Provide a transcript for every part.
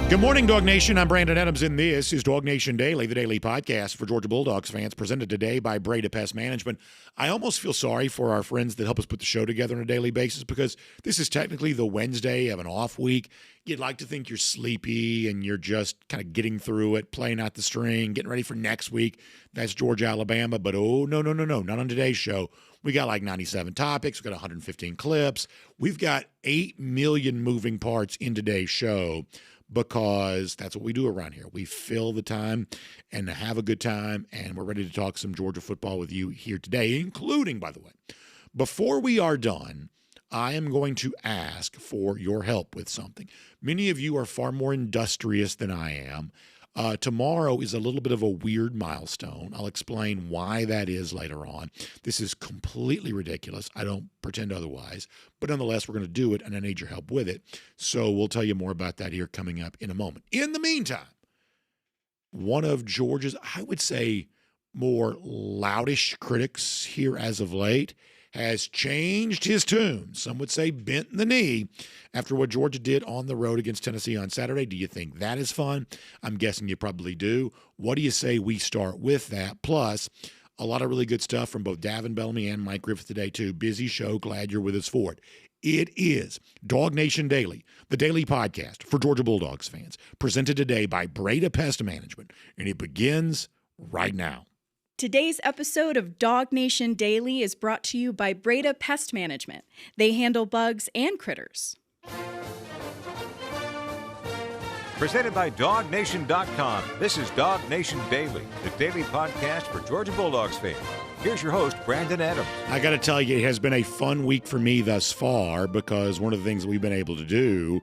Good morning, Dawg Nation. I'm Brandon Adams, and this is DawgNation Daily, the daily podcast for Georgia Bulldogs fans, presented today by Breda Pest Management. I almost feel sorry for our friends that help us put the show together on a daily basis because this is technically the Wednesday of an off week. You'd like to think you're sleepy and you're just kind of getting through it, playing out the string, getting ready for next week. That's Georgia, Alabama. But no, not on today's show. We got like 97 topics. We got 115 clips. We've got 8 million moving parts in today's show, because that's what we do around here. We fill the time and have a good time, and we're ready to talk some Georgia football with you here today, including, by the way, before we are done, I am going to ask for your help with something. Many of you are far more industrious than I am. Tomorrow is a little bit of a weird milestone. I'll explain why that is later on. This is completely ridiculous. I don't pretend otherwise. But nonetheless, we're going to do it, and I need your help with it. So we'll tell you more about that here coming up in a moment. In the meantime, one of Georgia's, I would say, more loudish critics here as of late has changed his tune. Some would say bent the knee after what Georgia did on the road against Tennessee on Saturday. Do you think that is fun? I'm guessing you probably do. What do you say we start with that? Plus, a lot of really good stuff from both Davin Bellamy and Mike Griffith today, too. Busy show. Glad you're with us for it. It is DawgNation Daily, the daily podcast for Georgia Bulldogs fans, presented today by Breda Pest Management, and it begins right now. Today's episode of DawgNation Daily is brought to you by Breda Pest Management. They handle bugs and critters. Presented by DawgNation.com. This is DawgNation Daily, the daily podcast for Georgia Bulldogs fans. Here's your host, Brandon Adams. I got to tell you, it has been a fun week for me thus far, because one of the things that we've been able to do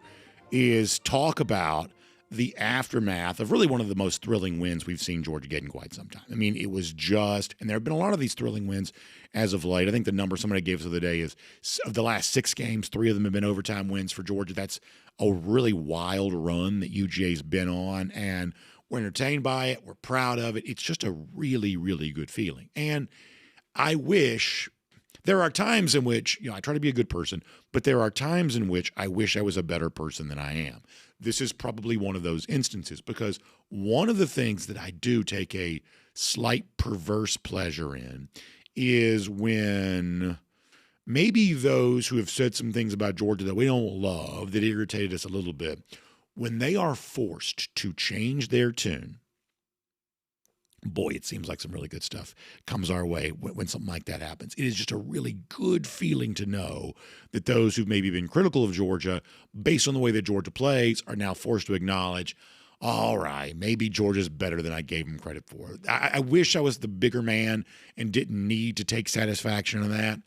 is talk about the aftermath of really one of the most thrilling wins we've seen Georgia get in quite some time. I mean, it was just, and there have been a lot of these thrilling wins as of late. I think the number somebody gave us the other day is, of the last 6 games, 3 of them have been overtime wins for Georgia. That's a really wild run that UGA's been on, and we're entertained by it. We're proud of it. It's just a really, really good feeling. And I wish, there are times in which, I try to be a good person, but there are times in which I wish I was a better person than I am. This is probably one of those instances, because one of the things that I do take a slight perverse pleasure in is when maybe those who have said some things about Georgia that we don't love, that irritated us a little bit, when they are forced to change their tune. Boy, it seems like some really good stuff comes our way when something like that happens. It is just a really good feeling to know that those who've maybe been critical of Georgia, based on the way that Georgia plays, are now forced to acknowledge, all right, maybe Georgia's better than I gave them credit for. I wish I was the bigger man and didn't need to take satisfaction in that,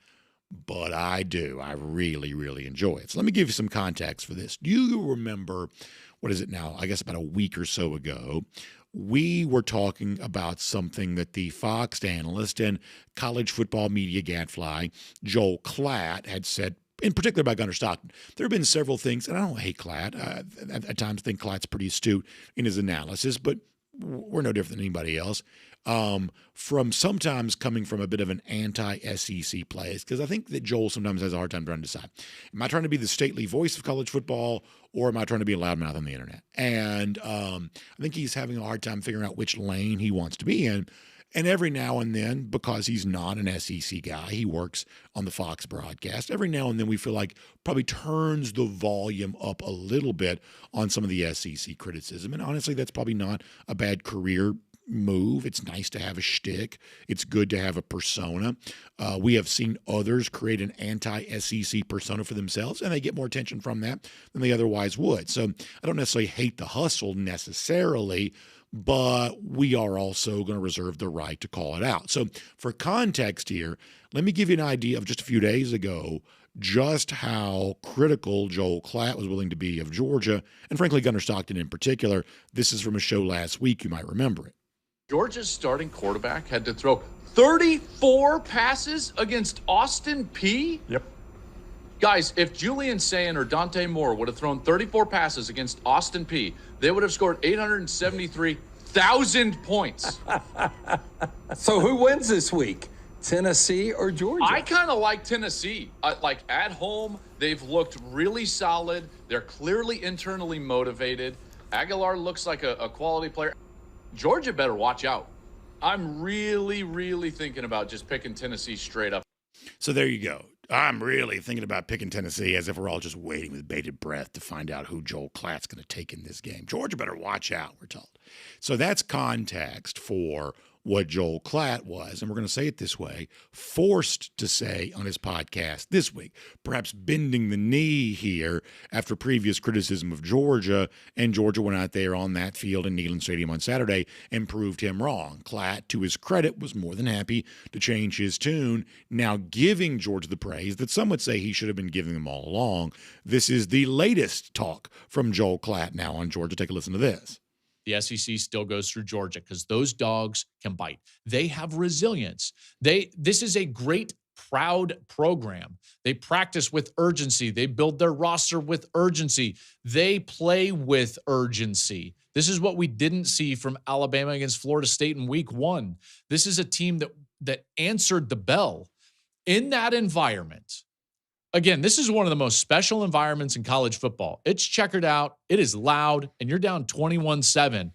but I do. I really, really enjoy it. So let me give you some context for this. Do you remember, what is it now? I guess about a week or so ago, we were talking about something that the Fox analyst and college football media gadfly, Joel Klatt, had said, in particular by Gunnar Stockton. There have been several things, and I don't hate Klatt. At times think Klatt's pretty astute in his analysis, but we're no different than anybody else. From sometimes coming from a bit of an anti-SEC place, because I think that Joel sometimes has a hard time trying to decide. Am I trying to be the stately voice of college football, or am I trying to be a loudmouth on the internet? And I think he's having a hard time figuring out which lane he wants to be in. And every now and then, because he's not an SEC guy, he works on the Fox broadcast. Every now and then we feel like probably turns the volume up a little bit on some of the SEC criticism. And honestly, that's probably not a bad career move. It's nice to have a shtick. It's good to have a persona. We have seen others create an anti-SEC persona for themselves, and they get more attention from that than they otherwise would. So I don't necessarily hate the hustle necessarily, but we are also going to reserve the right to call it out. So for context here, let me give you an idea of just a few days ago just how critical Joel Klatt was willing to be of Georgia, and frankly Gunnar Stockton in particular. This is from a show last week. You might remember it. Georgia's starting quarterback had to throw 34 passes against Austin Peay? Yep. Guys, if Julian Sayin or Dante Moore would have thrown 34 passes against Austin Peay, they would have scored 873,000 points. So who wins this week? Tennessee or Georgia? I kind of like Tennessee. Like at home, they've looked really solid. They're clearly internally motivated. Aguilar looks like a quality player. Georgia better watch out. I'm really, really thinking about just picking Tennessee straight up. So there you go. I'm really thinking about picking Tennessee as if we're all just waiting with bated breath to find out who Joel Klatt's going to take in this game. Georgia better watch out, we're told. So that's context for what Joel Klatt was, and we're going to say it this way, forced to say on his podcast this week, perhaps bending the knee here after previous criticism of Georgia, and Georgia went out there on that field in Neyland Stadium on Saturday and proved him wrong. Klatt, to his credit, was more than happy to change his tune, now giving Georgia the praise that some would say he should have been giving them all along. This is the latest talk from Joel Klatt now on Georgia. Take a listen to this. The SEC still goes through Georgia because those dogs can bite. They have resilience. This is a great, proud program. They practice with urgency. They build their roster with urgency. They play with urgency. This is what we didn't see from Alabama against Florida State in week 1. This is a team that answered the bell in that environment. Again, this is one of the most special environments in college football. It's checkered out. It is loud, and you're down 21-7.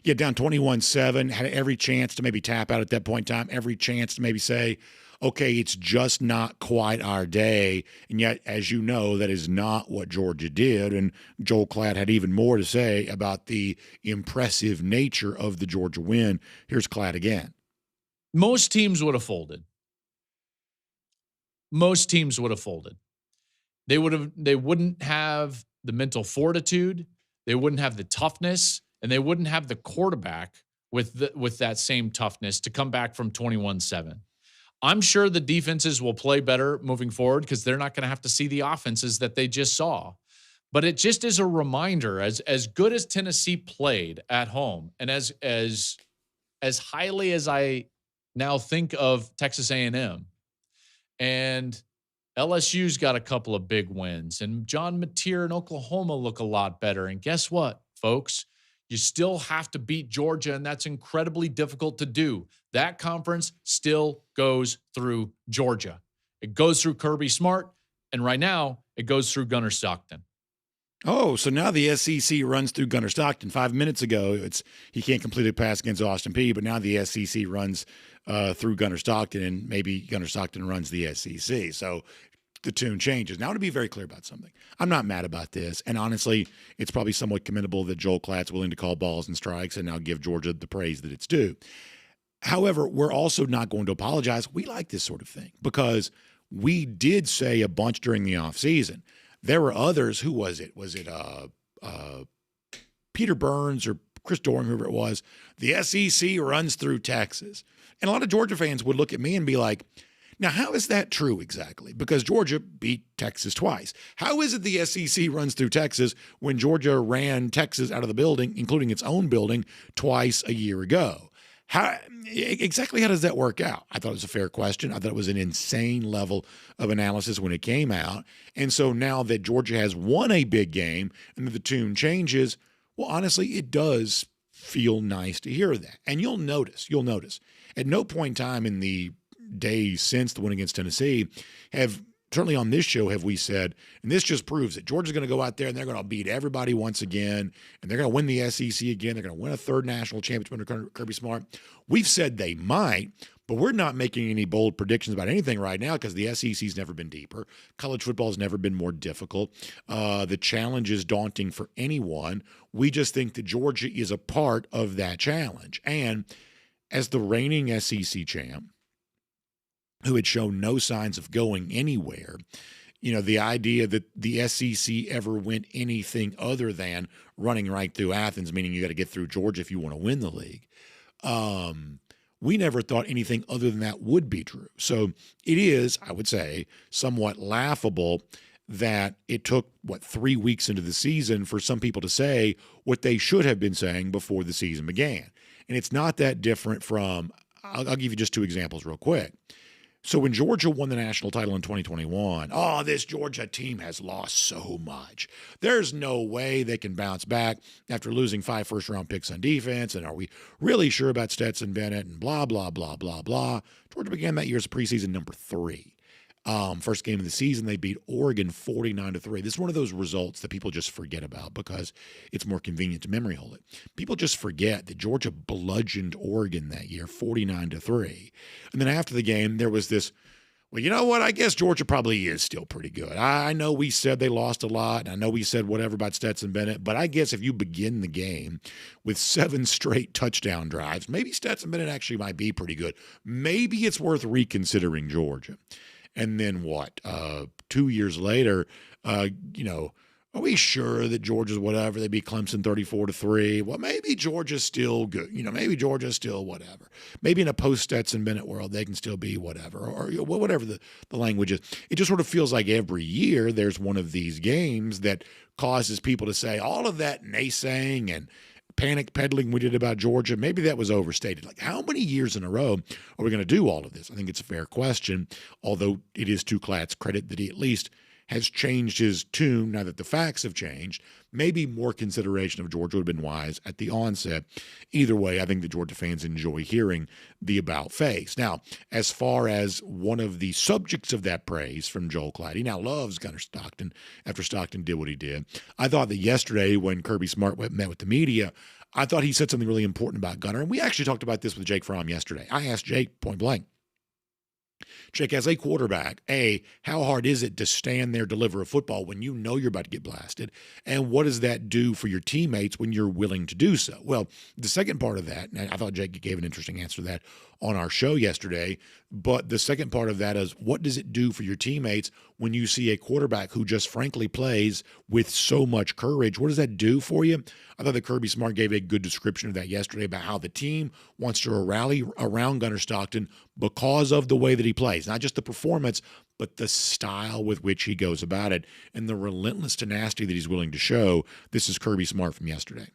Yeah, down 21-7, had every chance to maybe tap out at that point in time, every chance to maybe say, okay, it's just not quite our day. And yet, as you know, that is not what Georgia did. And Joel Klatt had even more to say about the impressive nature of the Georgia win. Here's Klatt again. Most teams would have folded. Most teams would have folded. They wouldn't have the mental fortitude, they wouldn't have the toughness, and they wouldn't have the quarterback with that same toughness to come back from 21-7. I'm sure the defenses will play better moving forward because they're not going to have to see the offenses that they just saw. But it just is a reminder, as good as Tennessee played at home, and as highly as I now think of Texas A&M, and LSU's got a couple of big wins, and John Mateer and Oklahoma look a lot better. And guess what, folks? You still have to beat Georgia, and that's incredibly difficult to do. That conference still goes through Georgia. It goes through Kirby Smart, and right now it goes through Gunnar Stockton. Oh, so now the SEC runs through Gunnar Stockton. 5 minutes ago, he can't complete a pass against Austin Peay, but now the SEC runs through Gunnar Stockton, and maybe Gunnar Stockton runs the SEC. So the tune changes. Now, I want to be very clear about something. I'm not mad about this, and honestly, it's probably somewhat commendable that Joel Klatt's willing to call balls and strikes and now give Georgia the praise that it's due. However, we're also not going to apologize. We like this sort of thing because we did say a bunch during the offseason. There were others. Who was it? Was it Peter Burns or Chris Doering, whoever it was? The SEC runs through Texas. And a lot of Georgia fans would look at me and be like, now, how is that true exactly? Because Georgia beat Texas twice. How is it the SEC runs through Texas when Georgia ran Texas out of the building, including its own building, twice a year ago? How does that work out? I thought it was a fair question. I thought it was an insane level of analysis when it came out. And so now that Georgia has won a big game and that the tune changes, well, honestly, it does feel nice to hear that. And you'll notice, at no point in time in the days since the win against Tennessee certainly on this show have we said, and this just proves it, Georgia's going to go out there and they're going to beat everybody once again, and they're going to win the SEC again. They're going to win a third national championship under Kirby Smart. We've said they might, but we're not making any bold predictions about anything right now because the SEC's never been deeper. College football's never been more difficult. The challenge is daunting for anyone. We just think that Georgia is a part of that challenge. And as the reigning SEC champ, who had shown no signs of going anywhere, the idea that the SEC ever went anything other than running right through Athens, meaning you got to get through Georgia if you want to win the league. We never thought anything other than that would be true. So it is, I would say, somewhat laughable that it took, 3 weeks into the season for some people to say what they should have been saying before the season began. And it's not that different from, I'll give you just two examples real quick. So when Georgia won the national title in 2021, this Georgia team has lost so much. There's no way they can bounce back after losing 5 first-round picks on defense, and are we really sure about Stetson Bennett and blah, blah, blah, blah, blah. Georgia began that year as preseason number 3. First game of the season, they beat Oregon 49-3. This is one of those results that people just forget about because it's more convenient to memory hold it. People just forget that Georgia bludgeoned Oregon that year 49-3. And then after the game, there was this, well, you know what? I guess Georgia probably is still pretty good. I know we said they lost a lot, and I know we said whatever about Stetson Bennett, but I guess if you begin the game with 7 straight touchdown drives, maybe Stetson Bennett actually might be pretty good. Maybe it's worth reconsidering Georgia. And then what? 2 years later, are we sure that Georgia's whatever? They beat Clemson 34-3. Well, maybe Georgia's still good. Maybe Georgia's still whatever. Maybe in a post-Stetson Bennett world, they can still be whatever, or whatever the language is. It just sort of feels like every year there's one of these games that causes people to say all of that naysaying and panic peddling we did about Georgia, maybe that was overstated. Like, how many years in a row are we going to do all of this? I think it's a fair question, although it is to Klatt's credit that he at least has changed his tune now that the facts have changed. Maybe more consideration of Georgia would have been wise at the onset. Either way, I think the Georgia fans enjoy hearing the about face. Now, as far as one of the subjects of that praise from Joel Klatt, he now loves Gunnar Stockton after Stockton did what he did. I thought that yesterday when Kirby Smart met with the media, I thought he said something really important about Gunnar. And we actually talked about this with Jake Fromm yesterday. I asked Jake point blank, Jake, as a quarterback, how hard is it to stand there, deliver a football when you know you're about to get blasted? And what does that do for your teammates when you're willing to do so? Well, the second part of that, and I thought Jake gave an interesting answer to that on our show yesterday, but the second part of that is, what does it do for your teammates when you see a quarterback who just frankly plays with so much courage? What does that do for you? I thought that Kirby Smart gave a good description of that yesterday about how the team wants to rally around Gunnar Stockton because of the way that he plays, not just the performance, but the style with which he goes about it and the relentless tenacity that he's willing to show. This is Kirby Smart from yesterday.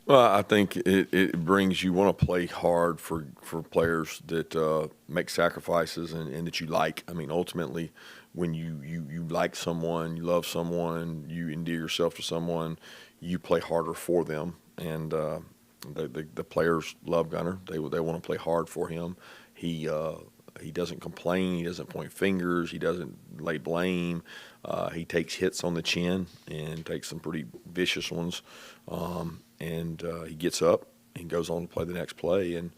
Well, I think it brings, you want to play hard for players that make sacrifices and that you like. I mean, ultimately, when you like someone, you love someone, you endear yourself to someone, you play harder for them. And the players love Gunnar. They want to play hard for him. He doesn't complain. He doesn't point fingers. He doesn't lay blame. He takes hits on the chin and takes some pretty vicious ones. And he gets up and goes on to play the next play. And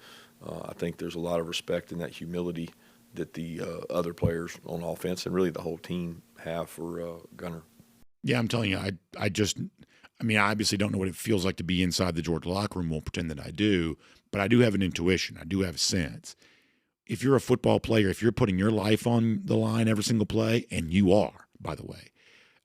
I think there's a lot of respect in that humility that the other players on offense and really the whole team have for Gunnar. Yeah, I'm telling you, I obviously don't know what it feels like to be inside the Georgia locker room. Won't pretend that I do, but I do have an intuition. I do have a sense. If you're a football player, if you're putting your life on the line every single play, and you are, by the way,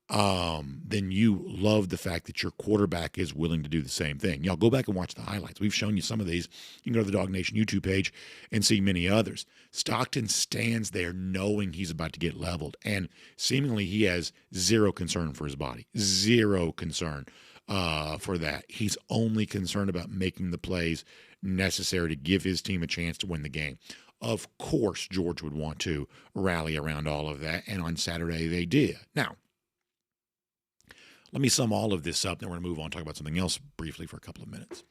then you love the fact that your quarterback is willing to do the same thing. Y'all go back and watch the highlights. We've shown you some of these. You can go to the DawgNation YouTube page and see many others. Stockton stands there knowing he's about to get leveled, and seemingly he has zero concern for his body, zero concern for that. He's only concerned about making the plays necessary to give his team a chance to win the game. Of course, George would want to rally around all of that, and on Saturday they did. Now, let me sum all of this up, then we're going to move on and talk about something else briefly for a couple of minutes.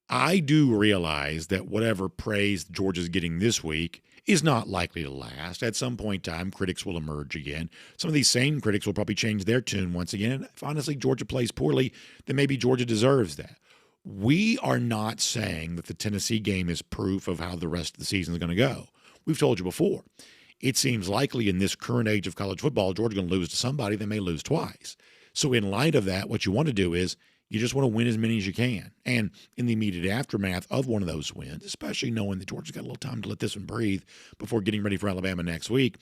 I do realize that whatever praise Georgia's getting this week is not likely to last. At some point in time, critics will emerge again. Some of these same critics will probably change their tune once again. If honestly Georgia plays poorly, then maybe Georgia deserves that. We are not saying that the Tennessee game is proof of how the rest of the season is going to go. We've told you before. It seems likely in this current age of college football, Georgia's going to lose to somebody. They may lose twice. So in light of that, what you want to do is you just want to win as many as you can. And in the immediate aftermath of one of those wins, especially knowing that Georgia's got a little time to let this one breathe before getting ready for Alabama next week,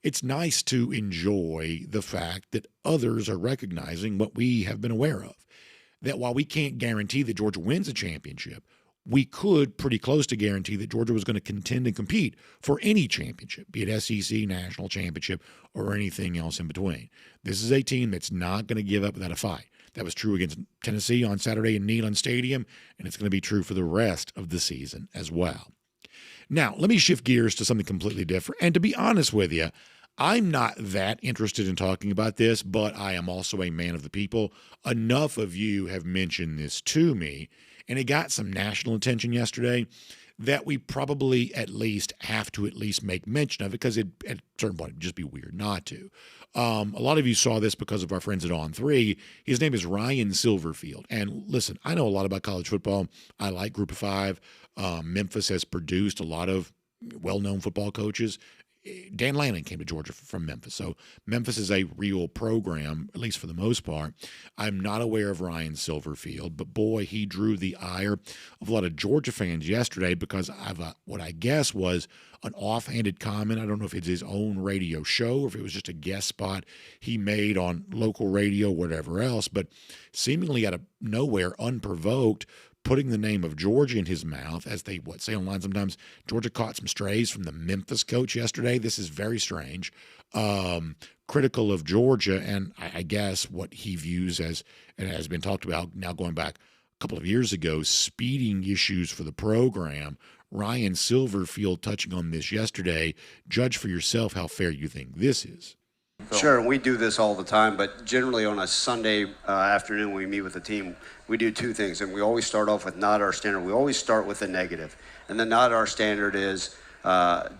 it's nice to enjoy the fact that others are recognizing what we have been aware of. That while we can't guarantee that Georgia wins a championship, we could pretty close to guarantee that Georgia was going to contend and compete for any championship, be it SEC, national championship, or anything else in between. This is a team that's not going to give up without a fight. That was true against Tennessee on Saturday in Neyland Stadium, and it's going to be true for the rest of the season as well. Now, let me shift gears to something completely different. And to be honest with you, I'm not that interested in talking about this, but I am also a man of the people. Enough of you have mentioned this to me, and it got some national attention yesterday. that we probably at least have to at least make mention of, because at a certain point it'd just be weird not to. A lot of you saw this because of our friends at On3. His name is Ryan Silverfield. And listen, I know a lot about college football. I like Group of Five. Memphis has produced a lot of well-known football coaches. Dan Lanning came to Georgia from Memphis. So Memphis is a real program, at least for the most part. I'm not aware of Ryan Silverfield, but boy, he drew the ire of a lot of Georgia fans yesterday because of what I guess was an offhanded comment. I don't know if it's his own radio show or if it was just a guest spot he made on local radio, whatever else, but seemingly out of nowhere, unprovoked, putting the name of Georgia in his mouth, as they say online sometimes. Georgia caught some strays from the Memphis coach yesterday. This is very strange. Critical of Georgia, and I guess what he views as, and has been talked about now going back a couple of years ago, speeding issues for the program. Ryan Silverfield touching on this yesterday. Judge for yourself how fair you think this is. Sure, and we do this all the time, but generally on a Sunday afternoon when we meet with the team, we do two things, and we always start off with not our standard. We always start with the negative, and the not our standard is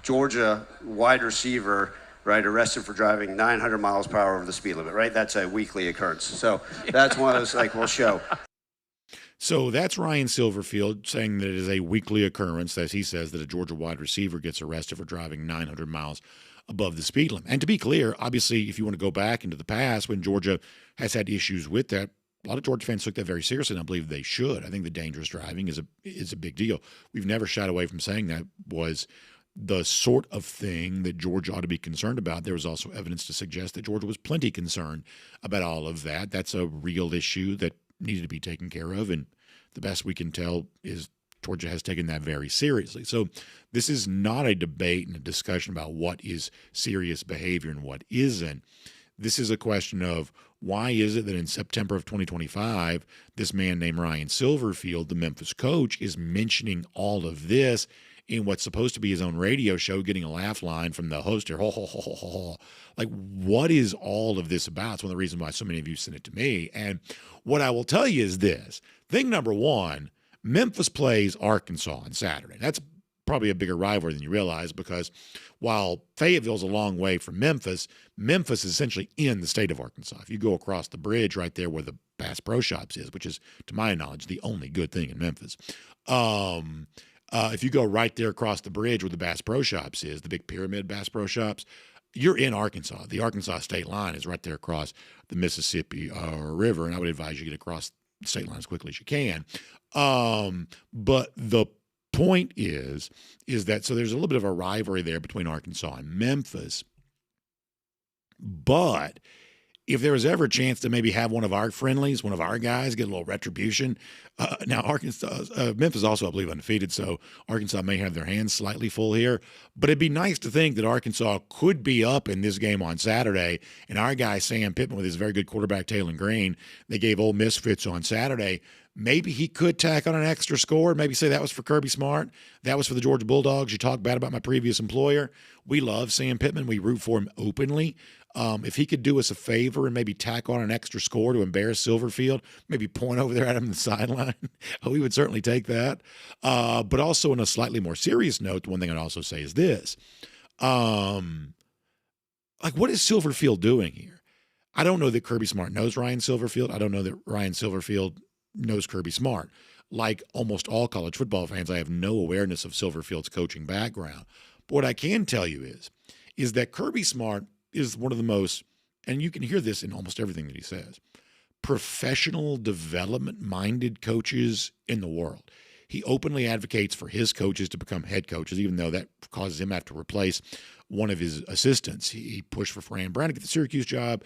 Georgia wide receiver, right, arrested for driving 900 miles per hour over the speed limit, right? That's a weekly occurrence. So that's one of those, like, we'll show. So that's Ryan Silverfield saying that it is a weekly occurrence, as he says, that a Georgia wide receiver gets arrested for driving 900 miles above the speed limit. And to be clear, obviously, if you want to go back into the past when Georgia has had issues with that, a lot of Georgia fans took that very seriously, and I believe they should. I think the dangerous driving is a big deal. We've never shied away from saying that was the sort of thing that Georgia ought to be concerned about. There was also evidence to suggest that Georgia was plenty concerned about all of that. That's a real issue that needed to be taken care of, and the best we can tell is Georgia has taken that very seriously. So this is not a debate and a discussion about what is serious behavior and what isn't. This is a question of why is it that in September of 2025, this man named Ryan Silverfield, the Memphis coach, is mentioning all of this in what's supposed to be his own radio show, getting a laugh line from the host here. Ho, ho, ho, ho, ho. Like, what is all of this about? It's one of the reasons why so many of you sent it to me. And what I will tell you is this. Thing number one, Memphis plays Arkansas on Saturday. That's probably a bigger rivalry than you realize, because while Fayetteville's a long way from Memphis, Memphis is essentially in the state of Arkansas. If you go across the bridge right there where the Bass Pro Shops is, which is, to my knowledge, the only good thing in Memphis. If you go right there across the bridge where the Bass Pro Shops is, the big pyramid Bass Pro Shops, you're in Arkansas. The Arkansas state line is right there across the Mississippi River, and I would advise you get across the state line as quickly as you can. But the point is that, so there's a little bit of a rivalry there between Arkansas and Memphis. But if there was ever a chance to maybe have one of our friendlies, one of our guys, get a little retribution. Now, Memphis also, I believe, undefeated, so Arkansas may have their hands slightly full here. But it'd be nice to think that Arkansas could be up in this game on Saturday, and our guy Sam Pittman with his very good quarterback Taylor Green, they gave Ole Miss fits on Saturday. Maybe he could tack on an extra score, maybe say that was for Kirby Smart, that was for the Georgia Bulldogs. You talk bad about my previous employer. We love Sam Pittman. We root for him openly. If he could do us a favor and maybe tack on an extra score to embarrass Silverfield, maybe point over there at him on the sideline, we would certainly take that. But also on a slightly more serious note, the one thing I'd also say is this. Like, what is Silverfield doing here? I don't know that Kirby Smart knows Ryan Silverfield. I don't know that Ryan Silverfield knows Kirby Smart. Like almost all college football fans, I have no awareness of Silverfield's coaching background. But what I can tell you is that Kirby Smart is one of the most, and you can hear this in almost everything that he says, professional development-minded coaches in the world. He openly advocates for his coaches to become head coaches, even though that causes him to have to replace one of his assistants. He pushed for Fran Brown to get the Syracuse job,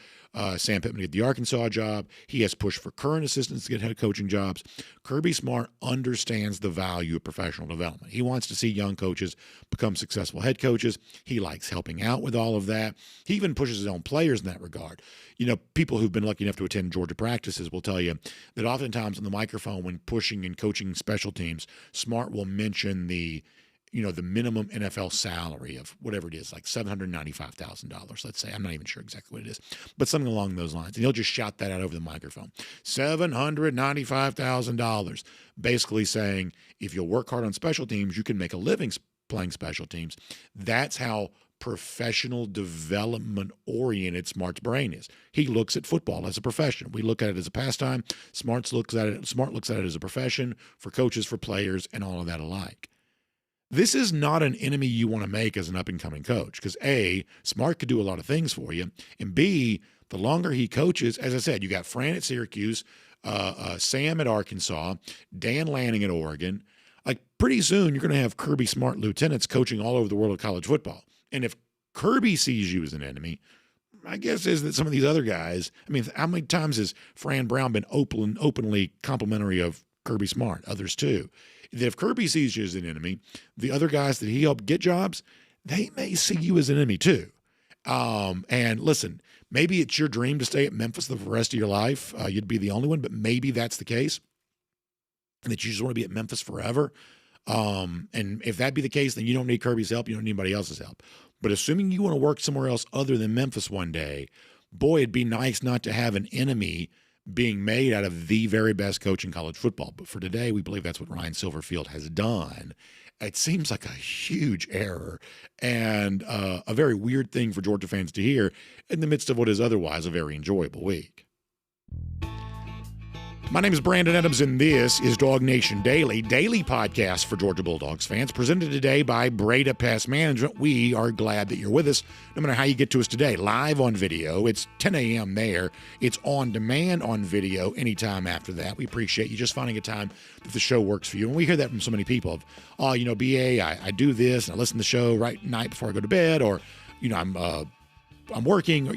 Sam Pittman to get the Arkansas job. He has pushed for current assistants to get head coaching jobs. Kirby Smart understands the value of professional development. He wants to see young coaches become successful head coaches. He likes helping out with all of that. He even pushes his own players in that regard. You know, people who've been lucky enough to attend Georgia practices will tell you that oftentimes on the microphone when pushing and coaching special teams, Smart will mention the the minimum NFL salary of whatever it is, like $795,000, let's say. I'm not even sure exactly what it is, but something along those lines. And he'll just shout that out over the microphone. $795,000, basically saying if you'll work hard on special teams, you can make a living playing special teams. That's how professional development oriented Smart's brain is. He looks at football as a profession. We look at it as a pastime. Smart looks at it as a profession for coaches, for players, and all of that alike. This is not an enemy you want to make as an up-and-coming coach because, A, Smart could do a lot of things for you, and B, the longer he coaches, as I said, you got Fran at Syracuse, Sam at Arkansas, Dan Lanning at Oregon. Like, pretty soon you're going to have Kirby Smart lieutenants coaching all over the world of college football. And if Kirby sees you as an enemy, my guess is that some of these other guys, I mean, how many times has Fran Brown been openly complimentary of Kirby Smart? Others too. That if Kirby sees you as an enemy, the other guys that he helped get jobs, they may see you as an enemy too. And listen, maybe it's your dream to stay at Memphis the rest of your life. You'd be the only one, but maybe that's the case, and that you just want to be at Memphis forever. And if that be the case, then you don't need Kirby's help. You don't need anybody else's help. But assuming you want to work somewhere else other than Memphis one day, boy, it'd be nice not to have an enemy being made out of the very best coach in college football. But for today, we believe that's what Ryan Silverfield has done. It seems like a huge error and a very weird thing for Georgia fans to hear in the midst of what is otherwise a very enjoyable week. My name is Brandon Adams, and this is DawgNation Daily, daily podcast for Georgia Bulldogs fans, presented today by Breda Pest Management. We are glad that you're with us, no matter how you get to us today. Live on video, it's 10 a.m. there. It's on demand on video anytime after that. We appreciate you just finding a time that the show works for you. And we hear that from so many people of, oh, BA, I do this, and I listen to the show right night before I go to bed, or, I'm working, or,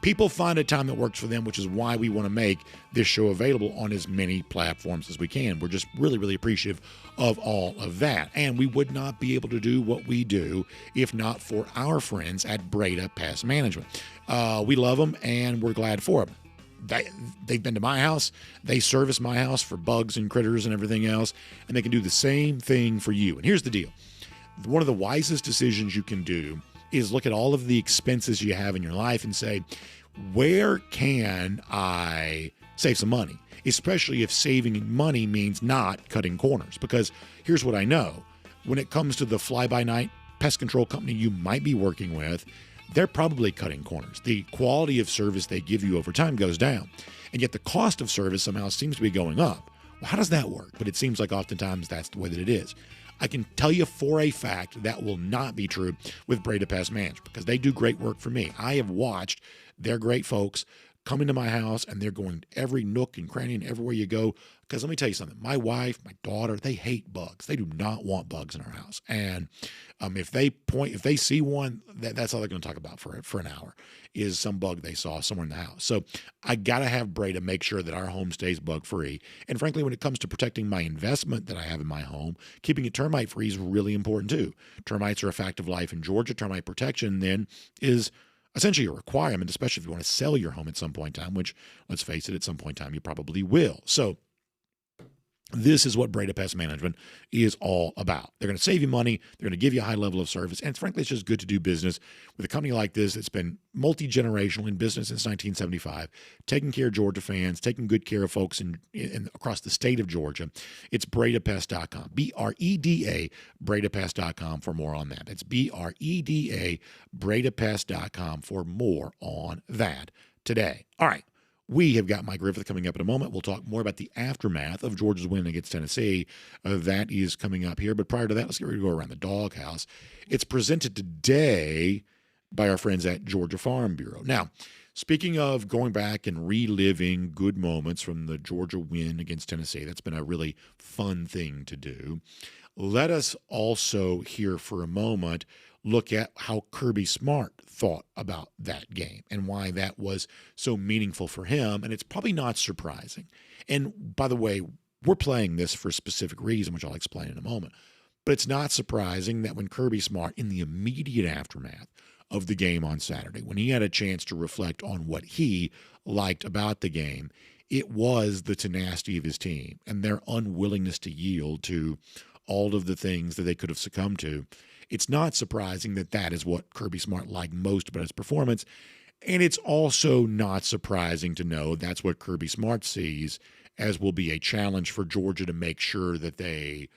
people find a time that works for them, which is why we want to make this show available on as many platforms as we can. We're just really, really appreciative of all of that. And we would not be able to do what we do if not for our friends at Breda Pest Management. We love them, and we're glad for them. They've been to my house. They service my house for bugs and critters and everything else, and they can do the same thing for you. And here's the deal. One of the wisest decisions you can do is look at all of the expenses you have in your life and say, where can I save some money? Especially if saving money means not cutting corners. Because here's what I know. When it comes to the fly-by-night pest control company you might be working with, they're probably cutting corners. The quality of service they give you over time goes down. And yet the cost of service somehow seems to be going up. Well, how does that work? But it seems like oftentimes that's the way that it is. I can tell you for a fact that will not be true with Breda Pest Management because they do great work for me. I have watched their great folks come into my house, and they're going every nook and cranny and everywhere you go. Because let me tell you something, my wife, my daughter, they hate bugs. They do not want bugs in our house. And if they see one, that's all they're going to talk about for an hour is some bug they saw somewhere in the house. So I got to have Breda make sure that our home stays bug free. And frankly, when it comes to protecting my investment that I have in my home, keeping it termite free is really important too. Termites are a fact of life in Georgia. Termite protection then is essentially a requirement, especially if you want to sell your home at some point in time, which, let's face it, at some point in time you probably will. So this is what Breda Pest Management is all about. They're going to save you money. They're going to give you a high level of service. And frankly, it's just good to do business with a company like this. It's been multi-generational in business since 1975, taking care of Georgia fans, taking good care of folks in across the state of Georgia. It's BredaPest.com, B-R-E-D-A, BredaPest.com for more on that. It's B-R-E-D-A, BredaPest.com for more on that today. All right. We have got Mike Griffith coming up in a moment. We'll talk more about the aftermath of Georgia's win against Tennessee. That is coming up here. But prior to that, let's get ready to go around the doghouse. It's presented today by our friends at Georgia Farm Bureau. Now, speaking of going back and reliving good moments from the Georgia win against Tennessee, that's been a really fun thing to do. Let us also here for a moment look at how Kirby Smart thought about that game and why that was so meaningful for him. And it's probably not surprising. And by the way, we're playing this for a specific reason, which I'll explain in a moment. But it's not surprising that when Kirby Smart, in the immediate aftermath of the game on Saturday, when he had a chance to reflect on what he liked about the game, it was the tenacity of his team and their unwillingness to yield to all of the things that they could have succumbed to. It's not surprising that that is what Kirby Smart liked most about his performance. And it's also not surprising to know that's what Kirby Smart sees as will be a challenge for Georgia to make sure that they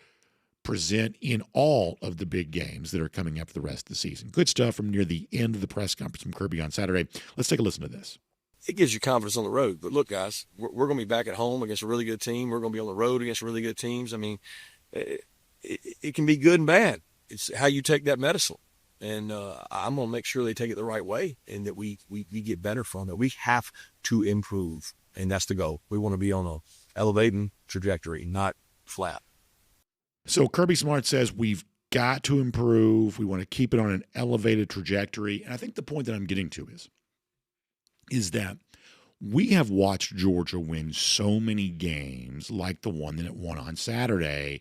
present in all of the big games that are coming up for the rest of the season. Good stuff from near the end of the press conference from Kirby on Saturday. Let's take a listen to this. It gives you confidence on the road. But look, guys, we're going to be back at home against a really good team. We're going to be on the road against really good teams. I mean, it can be good and bad. It's how you take that medicine. And I'm going to make sure they take it the right way and that we get better from it. We have to improve, and that's the goal. We want to be on a elevating trajectory, not flat. So Kirby Smart says we've got to improve. We want to keep it on an elevated trajectory. And I think the point that I'm getting to is that we have watched Georgia win so many games like the one that it won on Saturday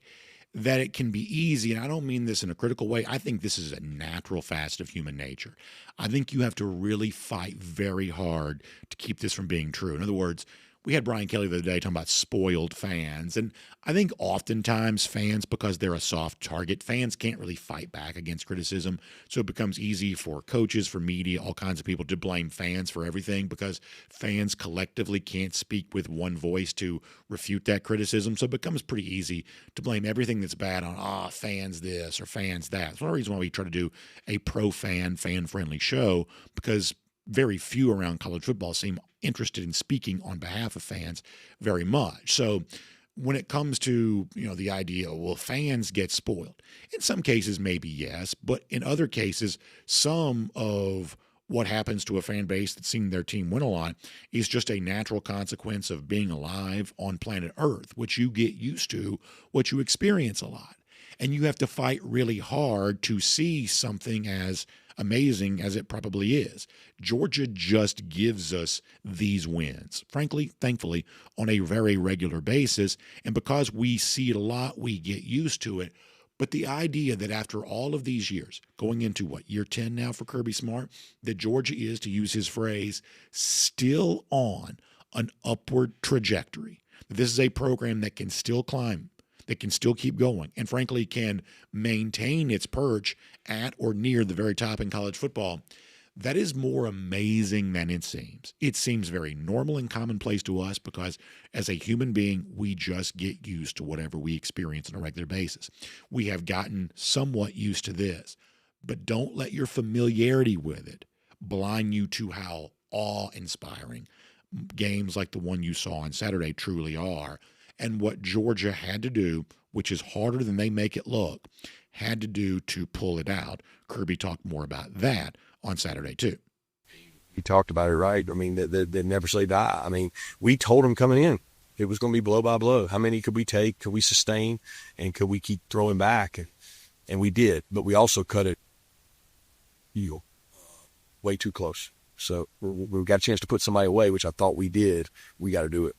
that it can be easy. And I don't mean this in a critical way. I think this is a natural facet of human nature. I think you have to really fight very hard to keep this from being true. In other words, we had Brian Kelly the other day talking about spoiled fans. And I think oftentimes fans, because they're a soft target, fans can't really fight back against criticism. So it becomes easy for coaches, for media, all kinds of people to blame fans for everything because fans collectively can't speak with one voice to refute that criticism. So it becomes pretty easy to blame everything that's bad on, fans this or fans that. That's one reason why we try to do a pro-fan, fan-friendly show, because very few around college football seem interested in speaking on behalf of fans very much. So when it comes to, the idea, well, fans get spoiled. In some cases, maybe yes, but in other cases, some of what happens to a fan base that's seen their team win a lot is just a natural consequence of being alive on planet Earth, which you get used to, what you experience a lot. And you have to fight really hard to see something as amazing as it probably is. Georgia just gives us these wins, frankly, thankfully, on a very regular basis. And because we see it a lot, we get used to it. But the idea that after all of these years, going into year 10 now for Kirby Smart, that Georgia is, to use his phrase, still on an upward trajectory. This is a program that can still climb, that can still keep going, and frankly can maintain its perch at or near the very top in college football. That is more amazing than it seems. It seems very normal and commonplace to us because as a human being, we just get used to whatever we experience on a regular basis. We have gotten somewhat used to this, but don't let your familiarity with it blind you to how awe-inspiring games like the one you saw on Saturday truly are. And what Georgia had to do, which is harder than they make it look, had to do to pull it out. Kirby talked more about that on Saturday, too. He talked about it right. I mean, they never say die. I mean, we told him coming in it was going to be blow by blow. How many could we take? Could we sustain? And could we keep throwing back? And we did. But we also cut it way too close. So we got a chance to put somebody away, which I thought we did. We got to do it.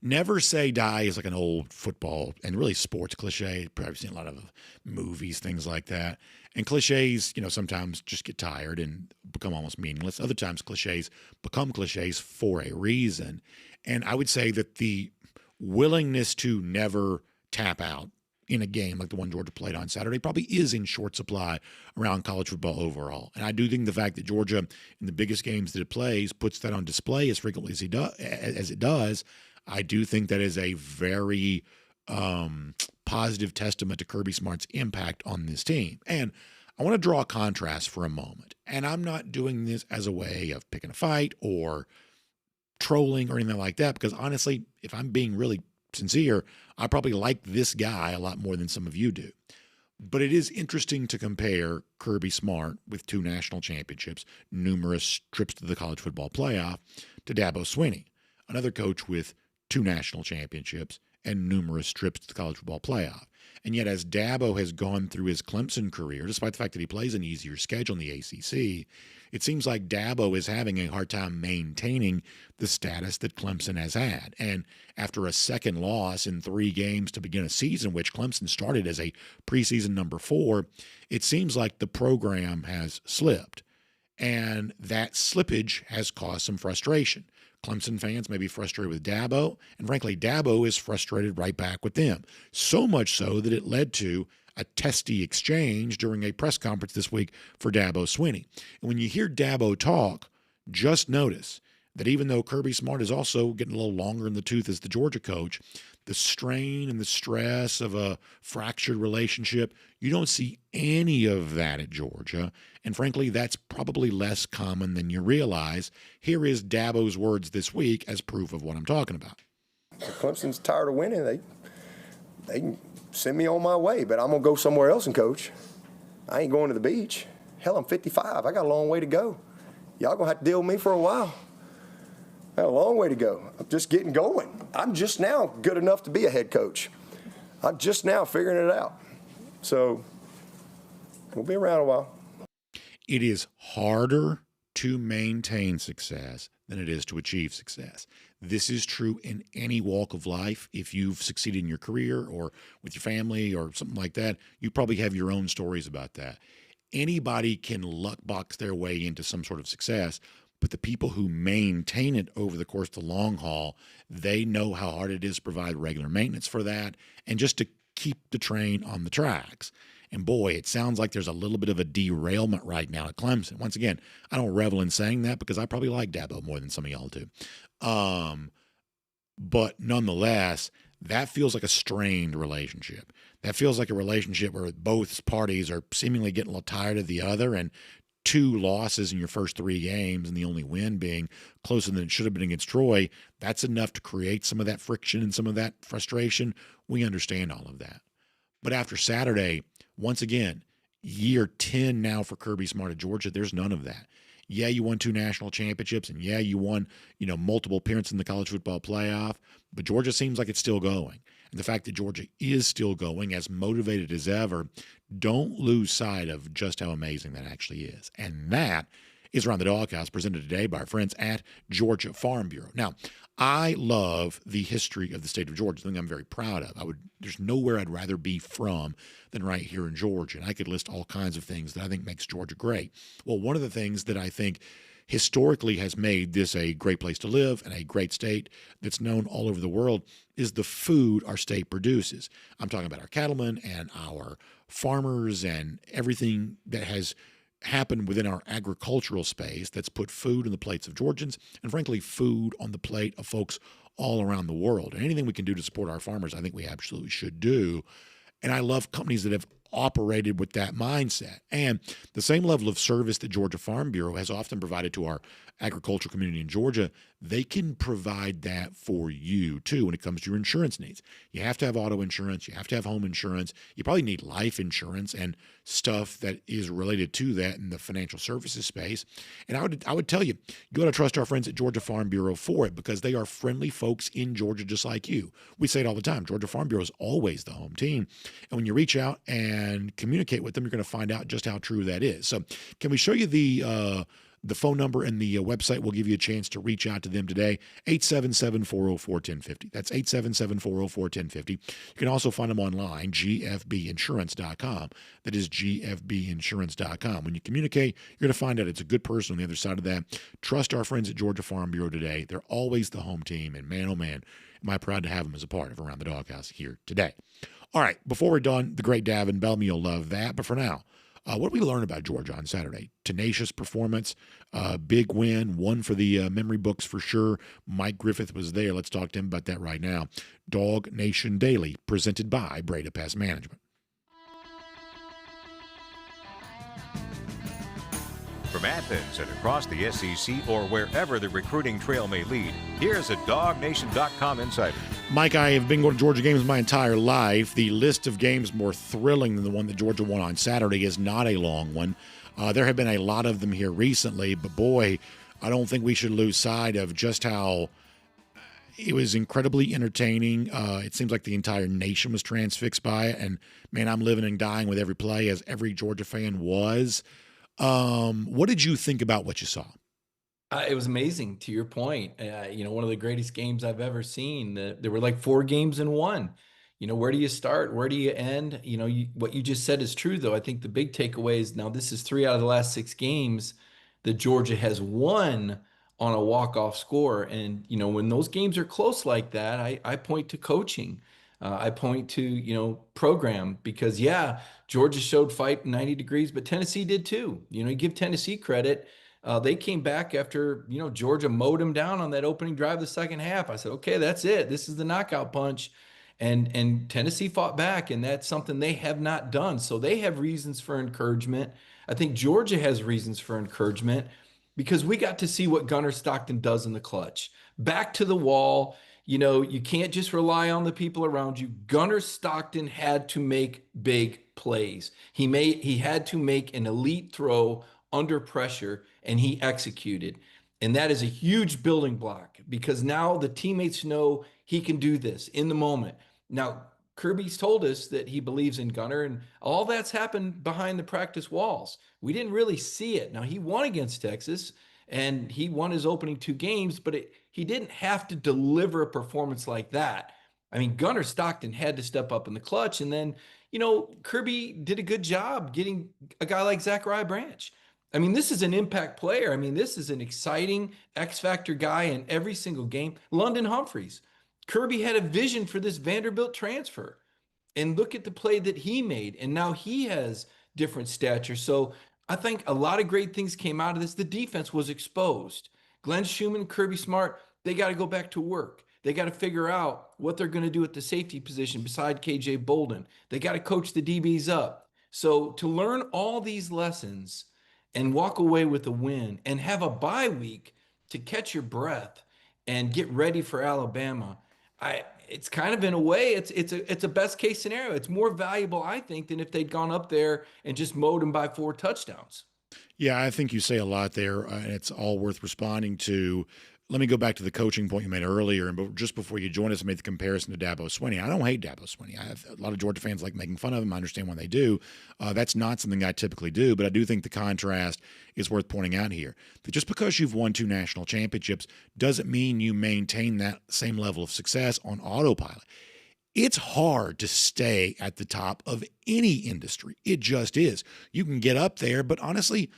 Never say die is like an old football and really sports cliche. Probably seen a lot of movies, things like that. And cliches, sometimes just get tired and become almost meaningless. Other times cliches become cliches for a reason. And I would say that the willingness to never tap out in a game like the one Georgia played on Saturday probably is in short supply around college football overall. And I do think the fact that Georgia, in the biggest games that it plays, puts that on display as frequently as it does, I do think that is a very positive testament to Kirby Smart's impact on this team. And I want to draw a contrast for a moment. And I'm not doing this as a way of picking a fight or trolling or anything like that, because honestly, if I'm being really sincere, I probably like this guy a lot more than some of you do. But it is interesting to compare Kirby Smart with 2 national championships, numerous trips to the college football playoff, to Dabo Swinney, another coach with 2 national championships and numerous trips to the college football playoff. And yet, as Dabo has gone through his Clemson career, despite the fact that he plays an easier schedule in the ACC, it seems like Dabo is having a hard time maintaining the status that Clemson has had. And after a second loss in 3 games to begin a season, which Clemson started as a preseason number 4, it seems like the program has slipped. And that slippage has caused some frustration. Clemson fans may be frustrated with Dabo, and frankly, Dabo is frustrated right back with them. So much so that it led to a testy exchange during a press conference this week for Dabo Swinney. And when you hear Dabo talk, just notice that even though Kirby Smart is also getting a little longer in the tooth as the Georgia coach, the strain and the stress of a fractured relationship, you don't see any of that at Georgia. And frankly, that's probably less common than you realize. Here is Dabo's words this week as proof of what I'm talking about. If Clemson's tired of winning, they can send me on my way, but I'm going to go somewhere else and coach. I ain't going to the beach. Hell, I'm 55. I got a long way to go. Y'all going to have to deal with me for a while. I got a long way to go. I'm just getting going. I'm just now good enough to be a head coach. I'm just now figuring it out. So we'll be around a while. It is harder to maintain success than it is to achieve success. This is true in any walk of life. If you've succeeded in your career or with your family or something like that, you probably have your own stories about that. Anybody can luck box their way into some sort of success, but the people who maintain it over the course of the long haul, they know how hard it is to provide regular maintenance for that and just to keep the train on the tracks. And boy, it sounds like there's a little bit of a derailment right now at Clemson. Once again, I don't revel in saying that because I probably like Dabo more than some of y'all do. But nonetheless, that feels like a strained relationship. That feels like a relationship where both parties are seemingly getting a little tired of the other, and 2 losses in your first 3 games and the only win being closer than it should have been against Troy, that's enough to create some of that friction and some of that frustration. We understand all of that. But after Saturday, once again, year 10 now for Kirby Smart at Georgia, there's none of that. Yeah, you won 2 national championships, and yeah, you won, multiple appearances in the college football playoff, but Georgia seems like it's still going. And the fact that Georgia is still going, as motivated as ever, don't lose sight of just how amazing that actually is. And that is Around the Doghouse, presented today by our friends at Georgia Farm Bureau. Now, I love the history of the state of Georgia, something I'm very proud of. There's nowhere I'd rather be from than right here in Georgia. And I could list all kinds of things that I think makes Georgia great. Well, one of the things that I think historically has made this a great place to live and a great state that's known all over the world is the food our state produces. I'm talking about our cattlemen and our farmers and everything that has happened within our agricultural space that's put food on the plates of Georgians and, frankly, food on the plate of folks all around the world. And anything we can do to support our farmers, I think we absolutely should do. And I love companies that have operated with that mindset. And the same level of service that Georgia Farm Bureau has often provided to our agricultural community in Georgia, they can provide that for you too when it comes to your insurance needs. You have to have auto insurance, you have to have home insurance, you probably need life insurance and stuff that is related to that in the financial services space. And I would tell you, you got to trust our friends at Georgia Farm Bureau for it because they are friendly folks in Georgia just like you. We say it all the time, Georgia Farm Bureau is always the home team. And when you reach out and communicate with them, you're going to find out just how true that is. So can we show you the phone number and the website? Will give you a chance to reach out to them today, 877-404-1050. That's 877-404-1050. You can also find them online, gfbinsurance.com. That is gfbinsurance.com. When you communicate, you're going to find out it's a good person on the other side of that. Trust our friends at Georgia Farm Bureau today. They're always the home team, and man, oh man, am I proud to have them as a part of Around the Doghouse here today. All right, before we're done, the great Davin Bellamy, you'll love that. But for now, what did we learn about Georgia on Saturday? Tenacious performance, big win, one for the memory books for sure. Mike Griffith was there. Let's talk to him about that right now. DawgNation Daily, presented by Breda Pest Management. From Athens and across the SEC or wherever the recruiting trail may lead, here's a DawgNation.com insider. Mike, I have been going to Georgia games my entire life. The list of games more thrilling than the one that Georgia won on Saturday is not a long one. There have been a lot of them here recently, but boy, I don't think we should lose sight of just how it was incredibly entertaining. It seems like the entire nation was transfixed by it, and man, I'm living and dying with every play, as every Georgia fan was. What did you think about what you saw? It was amazing, to your point. One of the greatest games I've ever seen. There were like 4 games in one. Where do you start? Where do you end? What you just said is true, though. I think the big takeaway is now this is 3 out of the last 6 games that Georgia has won on a walk-off score. And, when those games are close like that, I point to coaching. I point to, program, because Georgia showed fight 90 degrees, but Tennessee did too. You give Tennessee credit. They came back after, Georgia mowed them down on that opening drive of the second half. I said, okay, that's it. This is the knockout punch. And Tennessee fought back, and that's something they have not done. So they have reasons for encouragement. I think Georgia has reasons for encouragement, because we got to see what Gunnar Stockton does in the clutch. Back to the wall. You can't just rely on the people around you. Gunnar Stockton had to make big plays. He had to make an elite throw under pressure, and he executed. And that is a huge building block, because now the teammates know he can do this in the moment. Now, Kirby's told us that he believes in Gunnar, and all that's happened behind the practice walls. We didn't really see it. Now, he won against Texas, and he won his opening 2 games, but he didn't have to deliver a performance like that. I mean, Gunnar Stockton had to step up in the clutch, and then, Kirby did a good job getting a guy like Zachariah Branch. I mean, this is an impact player. I mean, this is an exciting X-factor guy in every single game. London Humphreys. Kirby had a vision for this Vanderbilt transfer. And look at the play that he made. And now he has different stature. So I think a lot of great things came out of this. The defense was exposed. Glenn Schumann, Kirby Smart, they got to go back to work. They got to figure out what they're going to do at the safety position beside KJ Bolden. They got to coach the DBs up. So to learn all these lessons and walk away with a win and have a bye week to catch your breath and get ready for Alabama, it's kind of, in a way, it's a best case scenario. It's more valuable, I think, than if they'd gone up there and just mowed them by 4 touchdowns. Yeah, I think you say a lot there, and it's all worth responding to. Let me go back to the coaching point you made earlier, and just before you joined us, I made the comparison to Dabo Swinney. I don't hate Dabo Swinney. I have a lot of Georgia fans like making fun of him. I understand why they do. That's not something I typically do, but I do think the contrast is worth pointing out here. That just because you've won 2 national championships doesn't mean you maintain that same level of success on autopilot. It's hard to stay at the top of any industry. It just is. You can get up there, but honestly,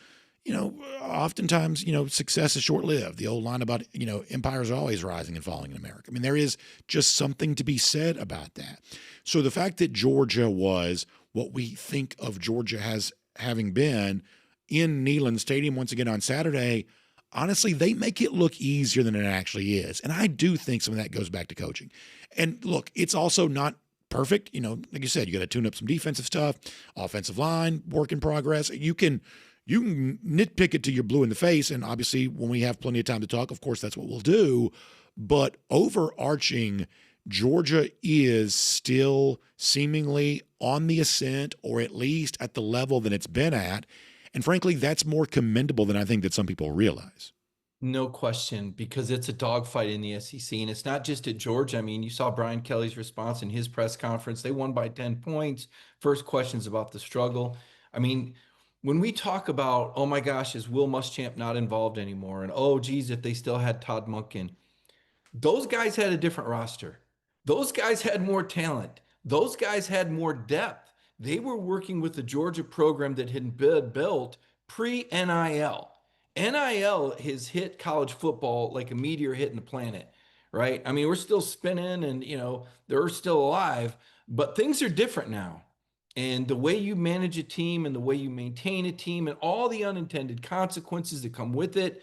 oftentimes, success is short-lived. The old line about, empires are always rising and falling in America. I mean, there is just something to be said about that. So the fact that Georgia was what we think of Georgia as having been in Neyland Stadium once again on Saturday, honestly, they make it look easier than it actually is. And I do think some of that goes back to coaching. And look, it's also not perfect. Like you said, you got to tune up some defensive stuff, offensive line, work in progress. You can nitpick it till you're blue in the face, and obviously when we have plenty of time to talk, of course, that's what we'll do. But overarching, Georgia is still seemingly on the ascent, or at least at the level that it's been at. And frankly, that's more commendable than I think that some people realize. No question, because it's a dogfight in the SEC, and it's not just at Georgia. I mean, you saw Brian Kelly's response in his press conference. They won by 10 points. First questions about the struggle. I mean, when we talk about, oh my gosh, is Will Muschamp not involved anymore? And oh, geez, if they still had Todd Monken. Those guys had a different roster. Those guys had more talent. Those guys had more depth. They were working with the Georgia program that had been built pre-NIL. NIL has hit college football like a meteor hitting the planet, right? I mean, we're still spinning and, they're still alive, but things are different now. And the way you manage a team and the way you maintain a team and all the unintended consequences that come with it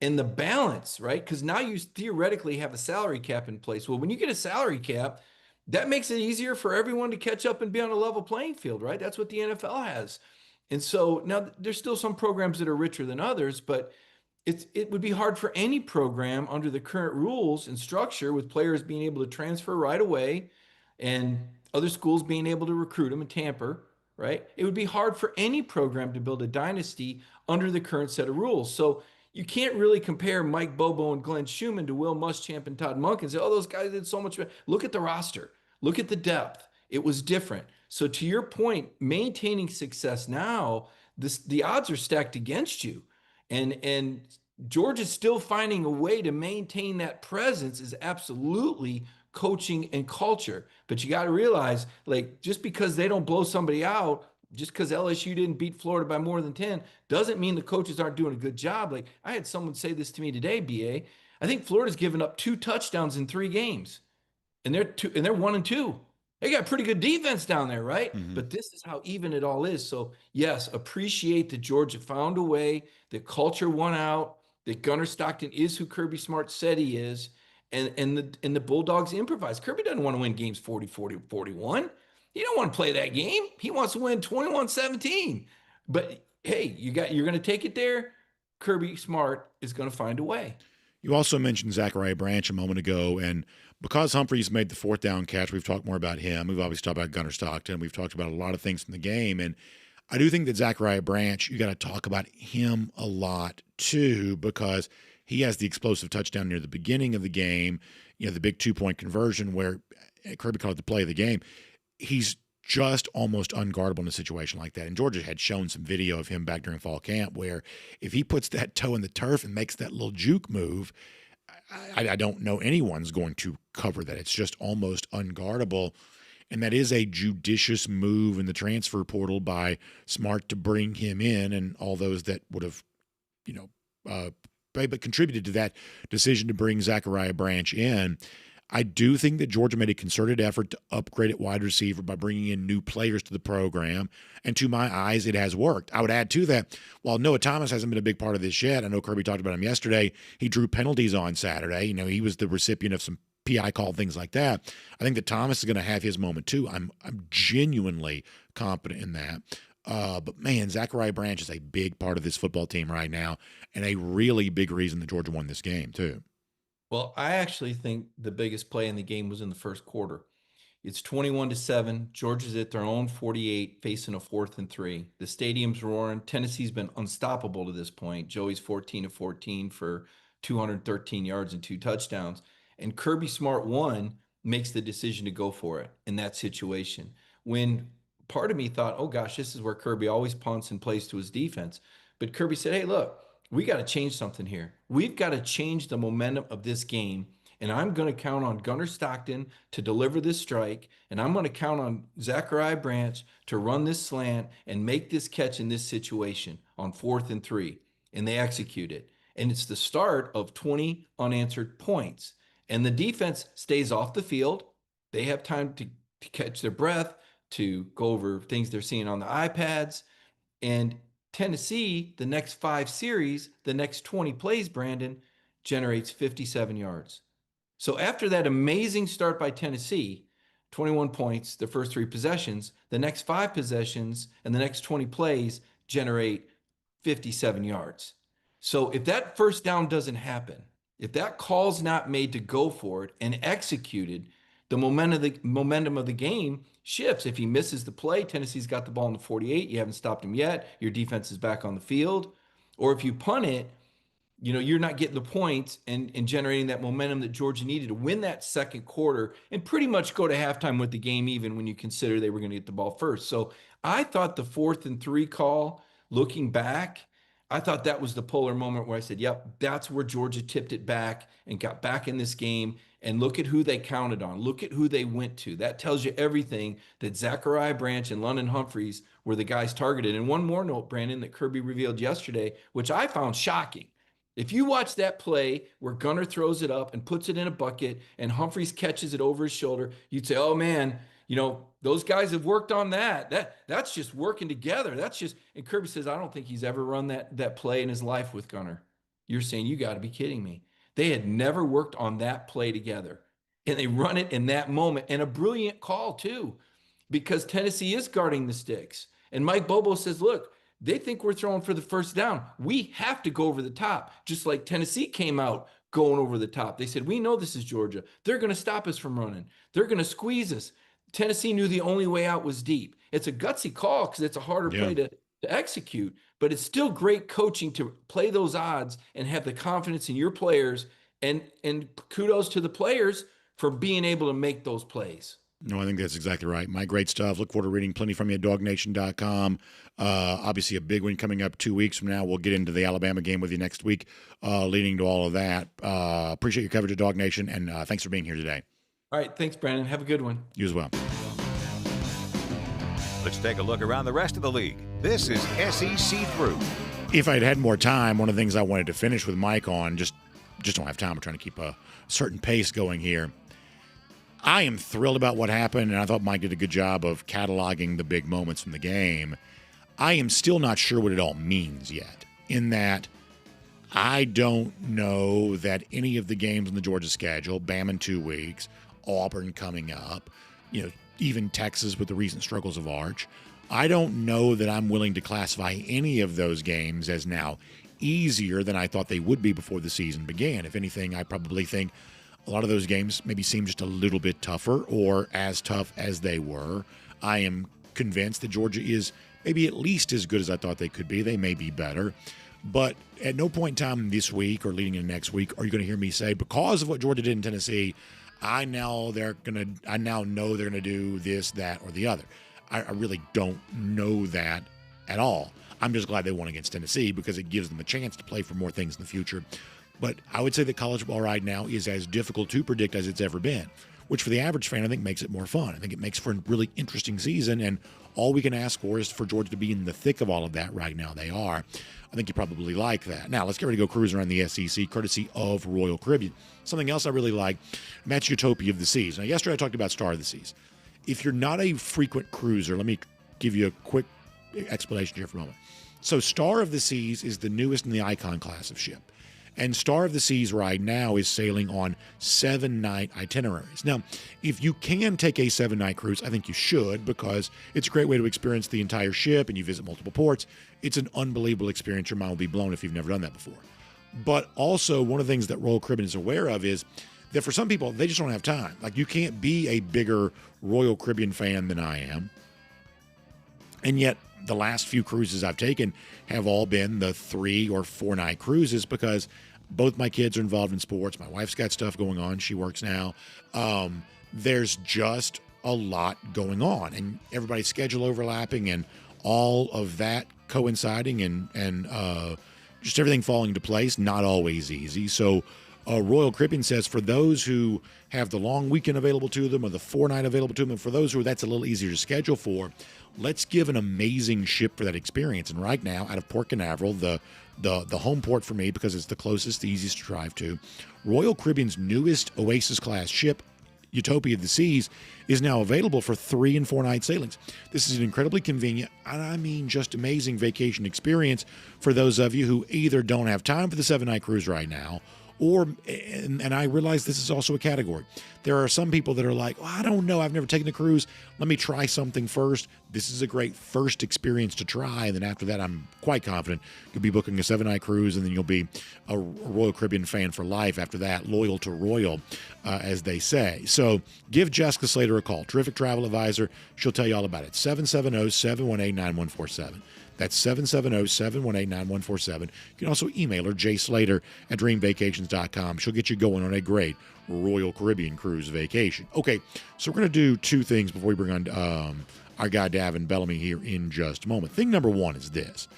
and the balance, right? Because now you theoretically have a salary cap in place. Well, when you get a salary cap, that makes it easier for everyone to catch up and be on a level playing field, right? That's what the NFL has. And so now there's still some programs that are richer than others, but it would be hard for any program under the current rules and structure, with players being able to transfer right away and other schools being able to recruit them and tamper, right? It would be hard for any program to build a dynasty under the current set of rules. So you can't really compare Mike Bobo and Glenn Schumann to Will Muschamp and Todd Monken and say, oh, those guys did so much better. Look at the roster. Look at the depth. It was different. So to your point, maintaining success now, the odds are stacked against you. And Georgia's still finding a way to maintain that presence is absolutely coaching and culture. But you got to realize, like, just because they don't blow somebody out, Just because LSU didn't beat Florida by more than 10 doesn't mean the coaches aren't doing a good job. Like, I had someone say this to me today, BA. I think Florida's given up 2 touchdowns in 3 games, and they're 1-2. They got pretty good defense down there, right? Mm-hmm. But this is how even it all is. So yes, appreciate that Georgia found a way, that culture won out, that Gunnar Stockton is who Kirby Smart said he is, and the Bulldogs improvised. Kirby doesn't want to win games 40-41. He don't want to play that game. He wants to win 21-17. But hey, you're going to take it there. Kirby Smart is going to find a way. You also mentioned Zachariah Branch a moment ago, and because Humphreys made the 4th down catch, we've talked more about him. We've obviously talked about Gunnar Stockton. We've talked about a lot of things in the game, and I do think that Zachariah Branch, you got to talk about him a lot too, because he has the explosive touchdown near the beginning of the game, the big 2-point conversion where Kirby called it the play of the game. He's just almost unguardable in a situation like that. And Georgia had shown some video of him back during fall camp where if he puts that toe in the turf and makes that little juke move, I don't know anyone's going to cover that. It's just almost unguardable. And that is a judicious move in the transfer portal by Smart to bring him in, and all those that would have, but contributed to that decision to bring Zachariah Branch in. I do think that Georgia made a concerted effort to upgrade at wide receiver by bringing in new players to the program, and to my eyes, it has worked. I would add to that, while Noah Thomas hasn't been a big part of this yet, I know Kirby talked about him yesterday, he drew penalties on Saturday. He was the recipient of some PI call, things like that. I think that Thomas is going to have his moment too. I'm genuinely confident in that. But man, Zachariah Branch is a big part of this football team right now, and a really big reason that Georgia won this game too. Well, I actually think the biggest play in the game was in the first quarter. It's 21-7. Georgia's at their own 48, facing a 4th and 3. The stadium's roaring. Tennessee's been unstoppable to this point. Joey's 14-14 for 213 yards and 2 touchdowns. And Kirby Smart makes the decision to go for it in that situation. When part of me thought, oh gosh, this is where Kirby always punts and plays to his defense. But Kirby said, hey, look, we got to change something here. We've got to change the momentum of this game. And I'm going to count on Gunnar Stockton to deliver this strike. And I'm going to count on Zachariah Branch to run this slant and make this catch in this situation on 4th and 3. And they execute it. And it's the start of 20 unanswered points. And the defense stays off the field. They have time to catch their breath, to go over things they're seeing on the iPads. And Tennessee, the next 5 series, the next 20 plays, Brandon, generates 57 yards. So after that amazing start by Tennessee, 21 points, the first 3 possessions, the next 5 possessions and the next 20 plays generate 57 yards. So if that first down doesn't happen, if that call's not made to go for it and executed, the momentum of the game shifts. If he misses the play, Tennessee's got the ball in the 48. You haven't stopped him yet. Your defense is back on the field. Or if you punt it, you're not getting the points and generating that momentum that Georgia needed to win that second quarter and pretty much go to halftime with the game even when you consider they were going to get the ball first. So I thought the 4th and 3 call, looking back, I thought that was the polar moment where I said, yep, that's where Georgia tipped it back and got back in this game. And look at who they counted on. Look at who they went to. That tells you everything, that Zachariah Branch and London Humphreys were the guys targeted. And one more note, Brandon, that Kirby revealed yesterday, which I found shocking. If you watch that play where Gunnar throws it up and puts it in a bucket and Humphreys catches it over his shoulder, you'd say, oh man, those guys have worked on that. That's just working together. And Kirby says, I don't think he's ever run that play in his life with Gunnar. You're saying, you got to be kidding me. They had never worked on that play together. And they run it in that moment. And a brilliant call, too, because Tennessee is guarding the sticks. And Mike Bobo says, look, they think we're throwing for the first down. We have to go over the top, just like Tennessee came out going over the top. They said, we know this is Georgia. They're going to stop us from running. They're going to squeeze us. Tennessee knew the only way out was deep. It's a gutsy call because it's a harder play to execute, but it's still great coaching to play those odds and have the confidence in your players, and kudos to the players for being able to make those plays. No, I think that's exactly right. Mike, great stuff. Look forward to reading plenty from you at DawgNation.com. Obviously a big one coming up 2 weeks from now. We'll get into the Alabama game with you next week, leading to all of that. Appreciate your coverage of Dawg Nation, and thanks for being here today. All right. Thanks, Brandon. Have a good one. You as well. Let's take a look around the rest of the league. This is SEC Through. If I'd had more time, one of the things I wanted to finish with Mike on, just don't have time. I'm trying to keep a certain pace going here. I am thrilled about what happened, and I thought Mike did a good job of cataloging the big moments from the game. I am still not sure what it all means yet, in that I don't know that any of the games on the Georgia schedule, Bama in 2 weeks, Auburn coming up, even Texas with the recent struggles of Arch, I don't know that I'm willing to classify any of those games as now easier than I thought they would be before the season began. If anything, I probably think a lot of those games maybe seem just a little bit tougher or as tough as they were. I am convinced that Georgia is maybe at least as good as I thought they could be. They may be better. But at no point in time this week or leading into next week are you going to hear me say, because of what Georgia did in Tennessee, I now know they're going to do this, that, or the other. I really don't know that at all. I'm just glad they won against Tennessee because it gives them a chance to play for more things in the future. But I would say that college football right now is as difficult to predict as it's ever been, which for the average fan I think makes it more fun. I think it makes for a really interesting season, and all we can ask for is for Georgia to be in the thick of all of that right now. They are. I think you probably like that. Now, let's get ready to go cruising around the SEC, courtesy of Royal Caribbean. Something else I really like, and that's Utopia of the Seas. Now, yesterday I talked about Star of the Seas. If you're not a frequent cruiser, let me give you a quick explanation here for a moment. So Star of the Seas is the newest in the Icon class of ship. And Star of the Seas right now is sailing on 7-night itineraries. Now, if you can take a 7-night cruise, I think you should, because it's a great way to experience the entire ship and you visit multiple ports. It's an unbelievable experience. Your mind will be blown if you've never done that before. But also, one of the things that Royal Caribbean is aware of is that for some people, they just don't have time. Like, you can't be a bigger Royal Caribbean fan than I am. And yet, the last few cruises I've taken have all been the 3 or 4 night cruises because both my kids are involved in sports. My wife's got stuff going on. She works now. There's just a lot going on, and everybody's schedule overlapping and all of that coinciding and just everything falling into place. Not always easy. So Royal Caribbean says for those who have the long weekend available to them or the 4-night available to them, and for those who that's a little easier to schedule for, let's give an amazing ship for that experience. And right now, out of Port Canaveral, the home port for me because it's the closest, the easiest to drive to, Royal Caribbean's newest Oasis-class ship, Utopia of the Seas, is now available for 3 and 4 night sailings. This is an incredibly convenient, and I mean just amazing vacation experience for those of you who either don't have time for the 7-night cruise right now, or, and I realize this is also a category. There are some people that are like, oh, I don't know, I've never taken a cruise. Let me try something first. This is a great first experience to try. And then after that, I'm quite confident you'll be booking a 7-night cruise, and then you'll be a Royal Caribbean fan for life after that, loyal to Royal, as they say. So give Jessica Slater a call, terrific travel advisor. She'll tell you all about it. 770-718-9147. That's 770-718-9147. You can also email her, jslater@dreamvacations.com. She'll get you going on a great Royal Caribbean cruise vacation. Okay, so we're going to do 2 things before we bring on our guy Davin Bellamy here in just a moment. Thing number 1 is this.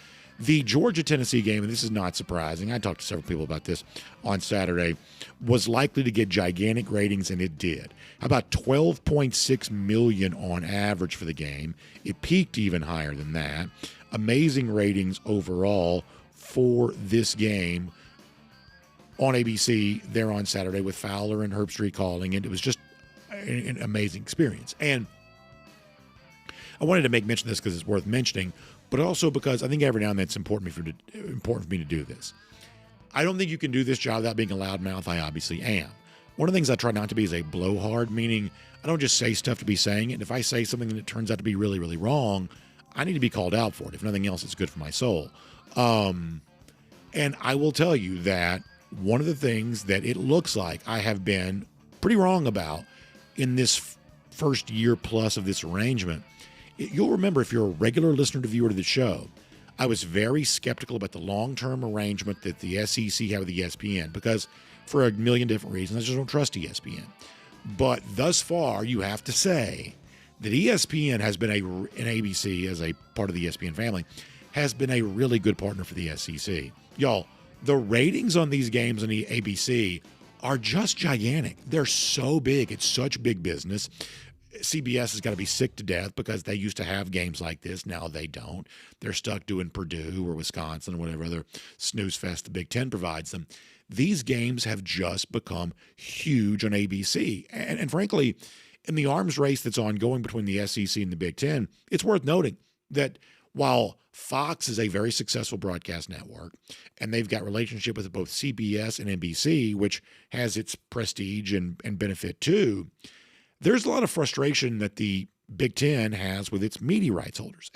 The Georgia-Tennessee game, and this is not surprising, I talked to several people about this on Saturday, was likely to get gigantic ratings, and it did. How about 12.6 million on average for the game? It peaked even higher than that. Amazing ratings overall for this game on ABC there on Saturday with Fowler and Herbstreit calling it. It was just an amazing experience. And I wanted to make mention of this because it's worth mentioning, but also because I think every now and then it's important for me to do this. I don't think you can do this job without being a loudmouth. I obviously am. One of the things I try not to be is a blowhard, meaning I don't just say stuff to be saying it. And if I say something and it turns out to be really, really wrong, I need to be called out for it. If nothing else, it's good for my soul. And I will tell you that one of the things that it looks like I have been pretty wrong about in this first year plus of this arrangement, you'll remember if you're a regular listener to viewer to the show, I was very skeptical about the long-term arrangement that the SEC had with ESPN because for a million different reasons, I just don't trust ESPN. But thus far, you have to say that ESPN has been and ABC as a part of the ESPN family has been a really good partner for the SEC. Y'all, the ratings on these games on the ABC are just gigantic. They're so big. It's such big business. CBS has got to be sick to death because they used to have games like this. Now they don't. They're stuck doing Purdue or Wisconsin or whatever other snooze fest the Big Ten provides them. These games have just become huge on ABC. And frankly, in the arms race that's ongoing between the SEC and the Big Ten, it's worth noting that while Fox is a very successful broadcast network, and they've got relationship with both CBS and NBC, which has its prestige and benefit too, there's a lot of frustration that the Big Ten has with its media rights holders.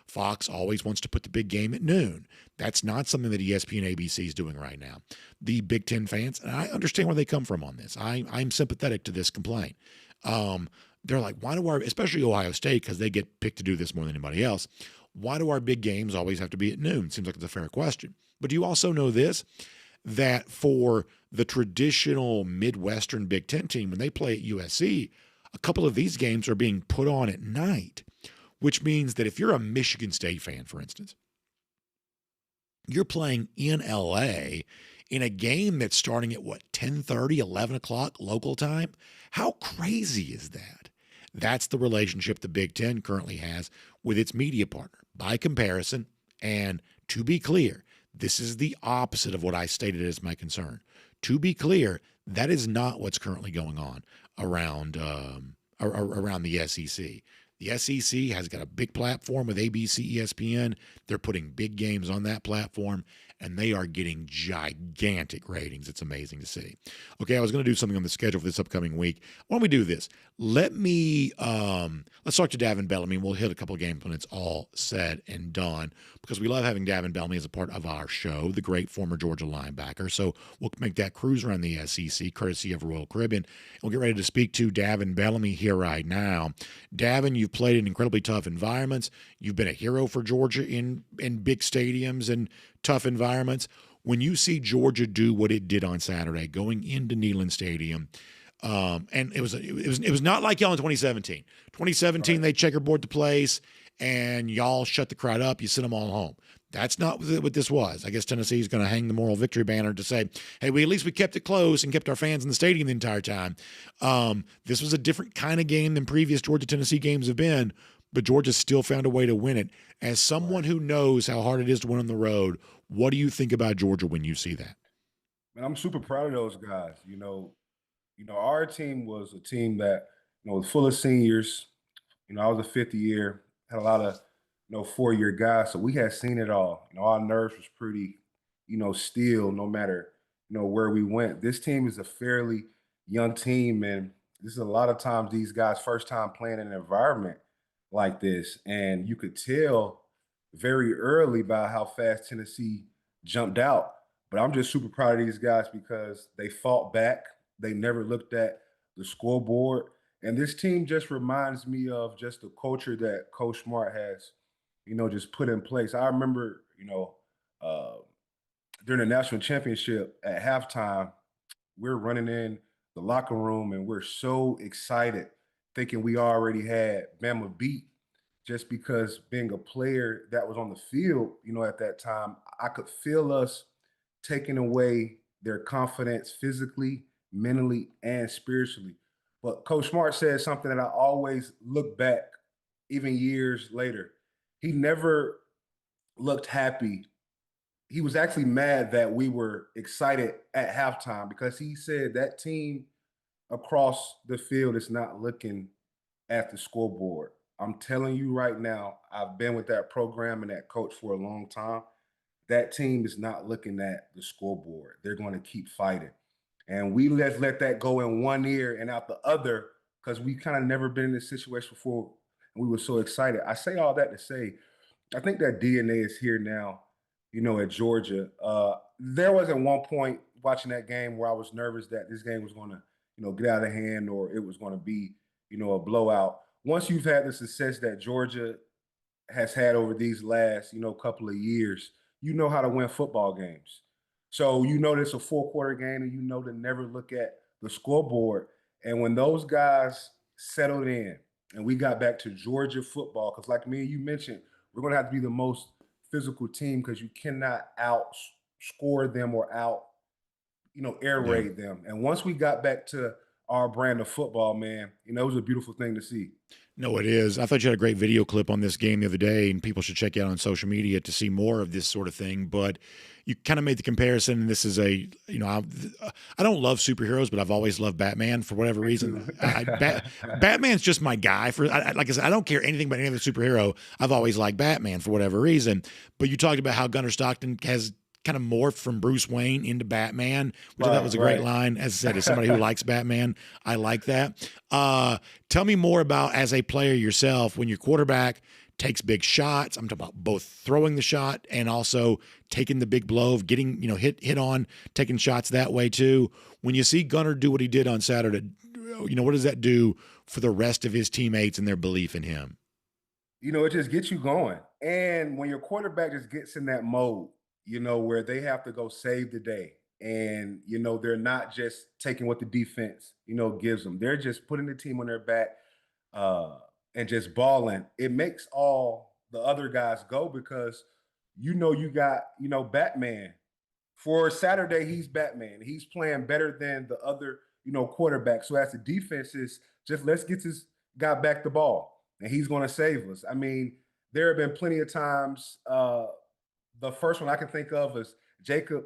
Fox always wants to put the big game at noon. That's not something that ESPN and ABC is doing right now. The Big Ten fans, and I understand where they come from on this. I'm sympathetic to this complaint. They're like, why do especially Ohio State, because they get picked to do this more than anybody else, why do our big games always have to be at noon? Seems like it's a fair question. But do you also know this? That for the traditional Midwestern Big Ten team, when they play at USC, a couple of these games are being put on at night, which means that if you're a Michigan State fan, for instance, you're playing in LA in a game that's starting at 10:30, 11 o'clock local time? How crazy is that? That's the relationship the Big Ten currently has with its media partner. By comparison, and to be clear, this is the opposite of what I stated as my concern. To be clear, that is not what's currently going on around the SEC. The SEC has got a big platform with ABC, ESPN. They're putting big games on that platform, and they are getting gigantic ratings. It's amazing to see. Okay, I was going to do something on the schedule for this upcoming week. Why don't we do this? Let's talk to Davin Bellamy. We'll hit a couple of games when it's all said and done, because we love having Davin Bellamy as a part of our show, the great former Georgia linebacker. So we'll make that cruise around the SEC, courtesy of Royal Caribbean. We'll get ready to speak to Davin Bellamy here right now. Davin, you've played in incredibly tough environments. You've been a hero for Georgia in big stadiums and tough environments. When you see Georgia do what it did on Saturday, going into Neyland Stadium, and it was not like y'all in 2017. 2017, right. They checkerboard the place, and y'all shut the crowd up. You sent them all home. That's not what this was. I guess Tennessee is going to hang the moral victory banner to say, hey, at least we kept it close and kept our fans in the stadium the entire time. This was a different kind of game than previous Georgia-Tennessee games have been, but Georgia still found a way to win it. As someone who knows how hard it is to win on the road, what do you think about Georgia when you see that? Man, I'm super proud of those guys. You know, our team was a team that, was full of seniors. I was a fifth year, had a lot of, four-year guys. So we had seen it all. Our nerves was pretty, still no matter, where we went. This team is a fairly young team, and this is a lot of times these guys' first time playing in an environment like this. And you could tell very early by how fast Tennessee jumped out. But I'm just super proud of these guys because they fought back. They never looked at the scoreboard. And this team just reminds me of just the culture that Coach Smart has, just put in place. I remember, during the national championship at halftime, we're running in the locker room and we're so excited, thinking we already had Bama beat, just because being a player that was on the field, at that time, I could feel us taking away their confidence physically, mentally, and spiritually. But Coach Smart said something that I always look back, even years later. He never looked happy. He was actually mad that we were excited at halftime, because he said that team across the field is not looking at the scoreboard. I'm telling you right now, I've been with that program and that coach for a long time. That team is not looking at the scoreboard. They're going to keep fighting. And we let that go in one ear and out the other, because we kind of never been in this situation before, and we were so excited. I say all that to say, I think that DNA is here now, at Georgia. There was at one point watching that game where I was nervous that this game was going to, get out of hand, or it was going to be, a blowout. Once you've had the success that Georgia has had over these last, couple of years, you know how to win football games. So it's a 4-quarter game, and to never look at the scoreboard. And when those guys settled in and we got back to Georgia football, because like me and you mentioned, we're going to have to be the most physical team, because you cannot outscore them or air raid them. And once we got back to our brand of football, man. You know, it was a beautiful thing to see. No, it is. I thought you had a great video clip on this game the other day, and people should check you out on social media to see more of this sort of thing. But you kind of made the comparison, and this is I don't love superheroes, but I've always loved Batman for whatever reason. Batman's just my guy. Like I said, I don't care anything about any other superhero. I've always liked Batman for whatever reason. But you talked about how Gunnar Stockton has kind of morphed from Bruce Wayne into Batman, which I thought was a great line. As I said, as somebody who likes Batman, I like that. Tell me more about, as a player yourself, when your quarterback takes big shots. I'm talking about both throwing the shot and also taking the big blow of getting, hit on, taking shots that way too. When you see Gunnar do what he did on Saturday, what does that do for the rest of his teammates and their belief in him? It just gets you going. And when your quarterback just gets in that mode, where they have to go save the day. And, they're not just taking what the defense, gives them. They're just putting the team on their back and just balling. It makes all the other guys go because, you got, Batman. For Saturday, he's Batman. He's playing better than the other, quarterback. So as the defense is just, let's get this guy back the ball and he's going to save us. I mean, there have been plenty of times, the first one I can think of is Jacob,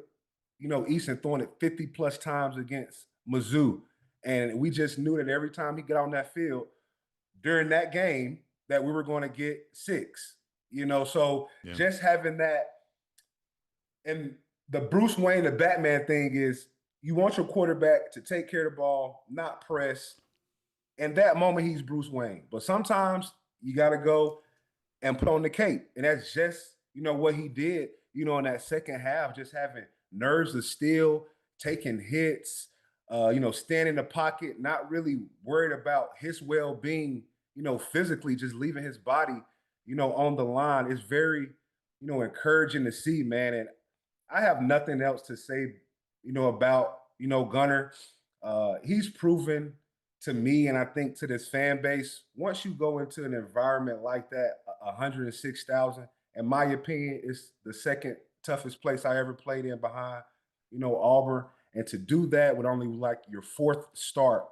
Eason throwing it 50 plus times against Mizzou. And we just knew that every time he got on that field during that game that we were going to get 6, so just having that. And the Bruce Wayne, the Batman thing is you want your quarterback to take care of the ball, not press. In that moment, he's Bruce Wayne. But sometimes you got to go and put on the cape. And that's just, what he did, in that second half, just having nerves of steel, taking hits, staying in the pocket, not really worried about his well-being, physically, just leaving his body, on the line. It's very, encouraging to see, man. And I have nothing else to say, about, Gunnar. He's proven to me, and I think to this fan base, once you go into an environment like that, 106,000, in my opinion, it's the second toughest place I ever played in behind, Auburn. And to do that with only like your 4th start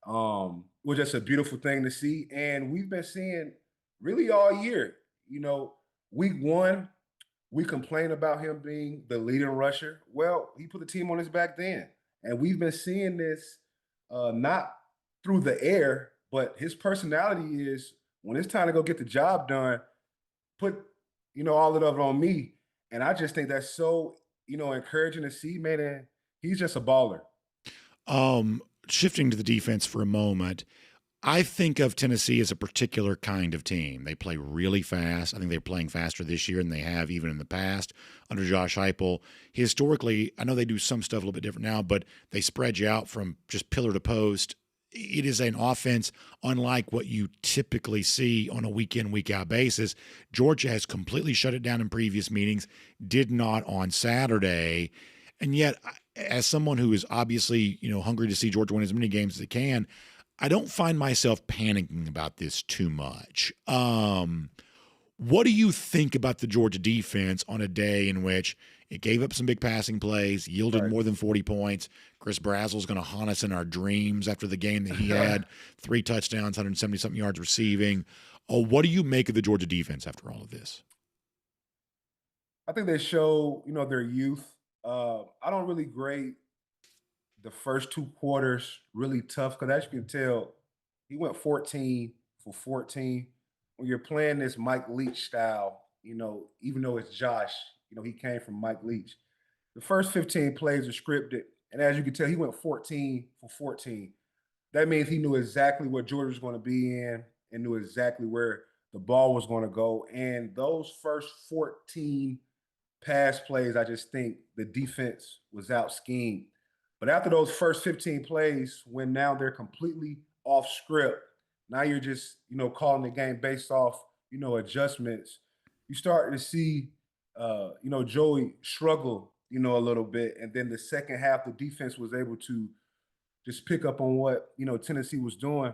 was just a beautiful thing to see. And we've been seeing really all year, week 1, we complain about him being the leading rusher. Well, he put the team on his back then. And we've been seeing this not through the air, but his personality is when it's time to go get the job done, put all of it on me. And I just think that's so, encouraging to see, man. And he's just a baller. Shifting to the defense for a moment, I think of Tennessee as a particular kind of team. They play really fast. I think they're playing faster this year than they have even in the past under Josh Heupel. Historically, I know they do some stuff a little bit different now, but they spread you out from just pillar to post. It is an offense unlike what you typically see on a week-in, week-out basis. Georgia has completely shut it down in previous meetings, did not on Saturday. And yet, as someone who is obviously, hungry to see Georgia win as many games as it can, I don't find myself panicking about this too much. What do you think about the Georgia defense on a day in which it gave up some big passing plays, yielded more than 40 points? Chris Brazel's going to haunt us in our dreams after the game that he had 3 touchdowns, 170-something yards receiving. What do you make of the Georgia defense after all of this? I think they show, their youth. I don't really grade the first 2 quarters really tough because as you can tell, he went 14 for 14. When you're playing this Mike Leach style, even though it's Josh, he came from Mike Leach. The first 15 plays are scripted. And as you can tell, he went 14 for 14. That means he knew exactly what Georgia was going to be in and knew exactly where the ball was going to go. And those first 14 pass plays, I just think the defense was out schemed. But after those first 15 plays, when now they're completely off script, now you're just, calling the game based off, adjustments. You start to see, Joey struggle, a little bit. And then the second half, the defense was able to just pick up on what, Tennessee was doing.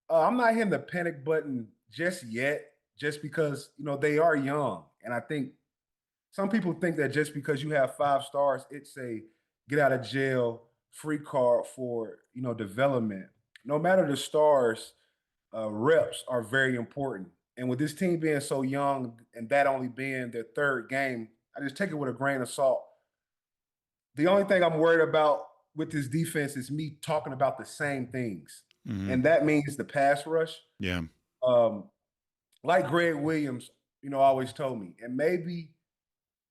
I'm not hitting the panic button just yet, just because, they are young. And I think some people think that just because you have 5 stars, it's a get out of jail free card for, development. no matter the stars, reps are very important. And with this team being so young and that only being their third game, I just take it with a grain of salt. The only thing I'm worried about with this defense is me talking about the same things. Mm-hmm. And that means the pass rush. Yeah. Like Greg Williams, always told me, and maybe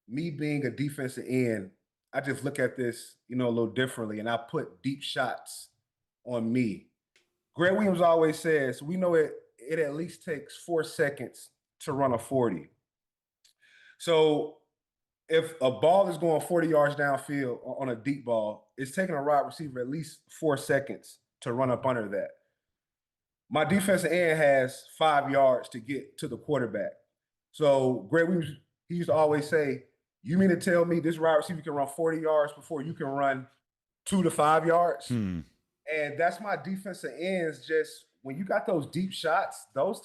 me being a defensive end, I just look at this, a little differently, and I put deep shots on me. Greg Williams always says, we know it at least takes 4 seconds to run a 40. So if a ball is going 40 yards downfield on a deep ball, it's taking a wide receiver at least 4 seconds to run up under that. My defensive end has 5 yards to get to the quarterback. So Greg Williams, he used to always say, you mean to tell me this wide receiver can run 40 yards before you can run 2 to 5 yards? And that's my defensive ends. Just when you got those deep shots, those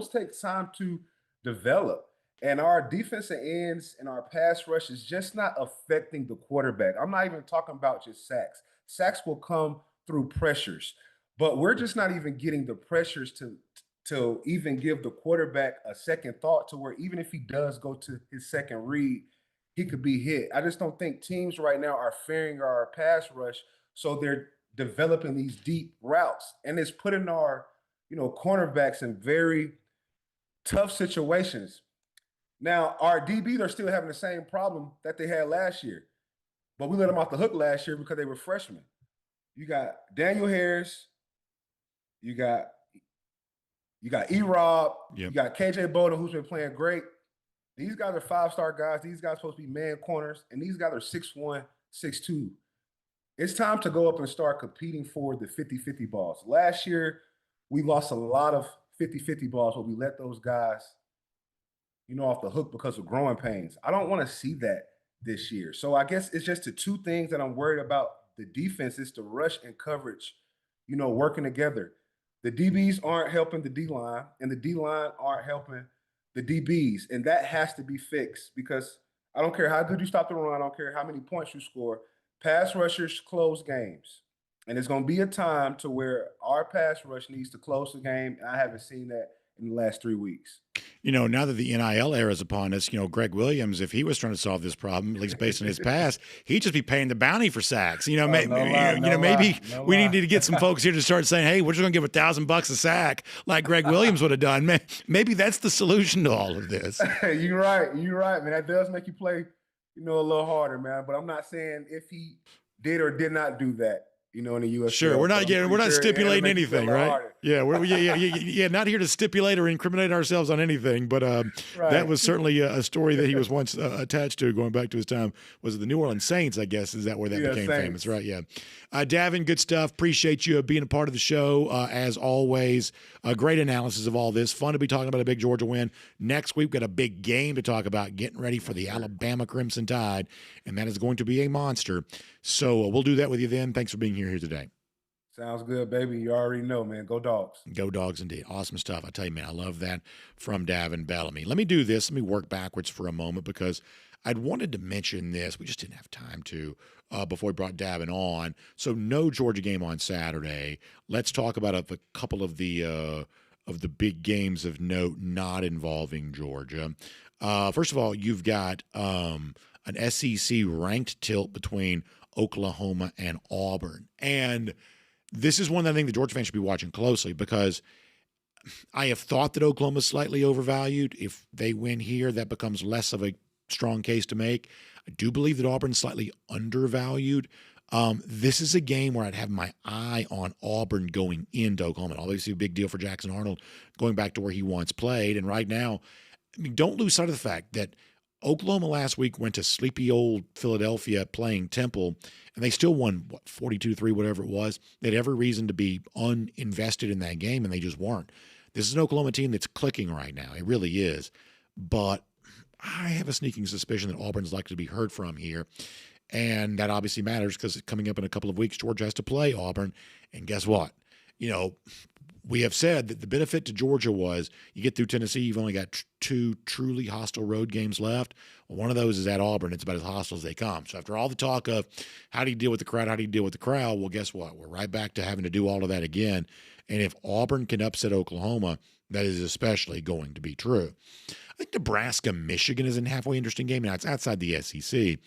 take time to develop. And our defensive ends and our pass rush is just not affecting the quarterback. I'm not even talking about just sacks. Sacks will come through pressures, but we're just not even getting the pressures to even give the quarterback a second thought to where even if he does go to his second read, he could be hit. I just don't think teams right now are fearing our pass rush, so they're developing these deep routes. And it's putting our, cornerbacks in very tough situations. Now, our DBs are still having the same problem that they had last year, but we let them off the hook last year because they were freshmen. You got Daniel Harris, you got E-Rob, You got KJ Bowden, who's been playing great. These guys are 5-star guys. These guys are supposed to be man corners, and these guys are 6'1", 6'2". It's time to go up and start competing for the 50-50 balls. Last year, we lost a lot of 50-50 balls, but we let those guys, off the hook because of growing pains. I don't want to see that this year. So I guess it's just the two things that I'm worried about. The defense is the rush and coverage, working together. The DBs aren't helping the D-line, and the D-line aren't helping the DBs. And that has to be fixed because I don't care how good you stop the run. I don't care how many points you score. Pass rushers close games. And there's going to be a time to where our pass rush needs to close the game. And I haven't seen that in the last 3 weeks. Now that the NIL era is upon us, Greg Williams, if he was trying to solve this problem, at least based on his past, he'd just be paying the bounty for sacks. Maybe we need to get some folks here to start saying, hey, we're just going to give $1,000 a sack like Greg Williams would have done. Maybe that's the solution to all of this. You're right, man. That does make you play, a little harder, man. But I'm not saying if he did or did not do that. In the U.S. Sure, we're not stipulating anything, right? Harder. Yeah, not here to stipulate or incriminate ourselves on anything. But that was certainly a story that he was once attached to, going back to his time. Was it the New Orleans Saints? I guess is that where that became famous, right? Yeah. Davin, good stuff. Appreciate you being a part of the show as always. Great analysis of all this. Fun to be talking about a big Georgia win. Next week, we've got a big game to talk about. Getting ready for the Alabama Crimson Tide, and that is going to be a monster. So we'll do that with you then. Thanks for being here today. Sounds good, baby. You already know, man. Go Dogs. Go Dogs indeed. Awesome stuff. I tell you, man, I love that from Davin Bellamy. Let me do this. Let me work backwards for a moment because I'd wanted to mention this. We just didn't have time to before we brought Davin on. So no Georgia game on Saturday. Let's talk about a couple of the big games of note not involving Georgia. First of all, you've got an SEC ranked tilt between Oklahoma and Auburn. And this is one that I think the Georgia fans should be watching closely because I have thought that Oklahoma's slightly overvalued. If they win here, that becomes less of a strong case to make. I do believe that Auburn's slightly undervalued. This is a game where I'd have my eye on Auburn going into Oklahoma. Obviously a big deal for Jackson Arnold going back to where he once played. And right now, don't lose sight of the fact that Oklahoma last week went to sleepy old Philadelphia playing Temple, and they still won, 42-3, whatever it was. They had every reason to be uninvested in that game, and they just weren't. This is an Oklahoma team that's clicking right now. It really is. But I have a sneaking suspicion that Auburn's likely to be heard from here, and that obviously matters because coming up in a couple of weeks, Georgia has to play Auburn, and guess what? We have said that the benefit to Georgia was you get through Tennessee, you've only got 2 truly hostile road games left. Well, one of those is at Auburn. It's about as hostile as they come. So after all the talk of how do you deal with the crowd, well, guess what? We're right back to having to do all of that again. And if Auburn can upset Oklahoma, that is especially going to be true. I think Nebraska-Michigan is a halfway interesting game. Now, it's outside the SEC,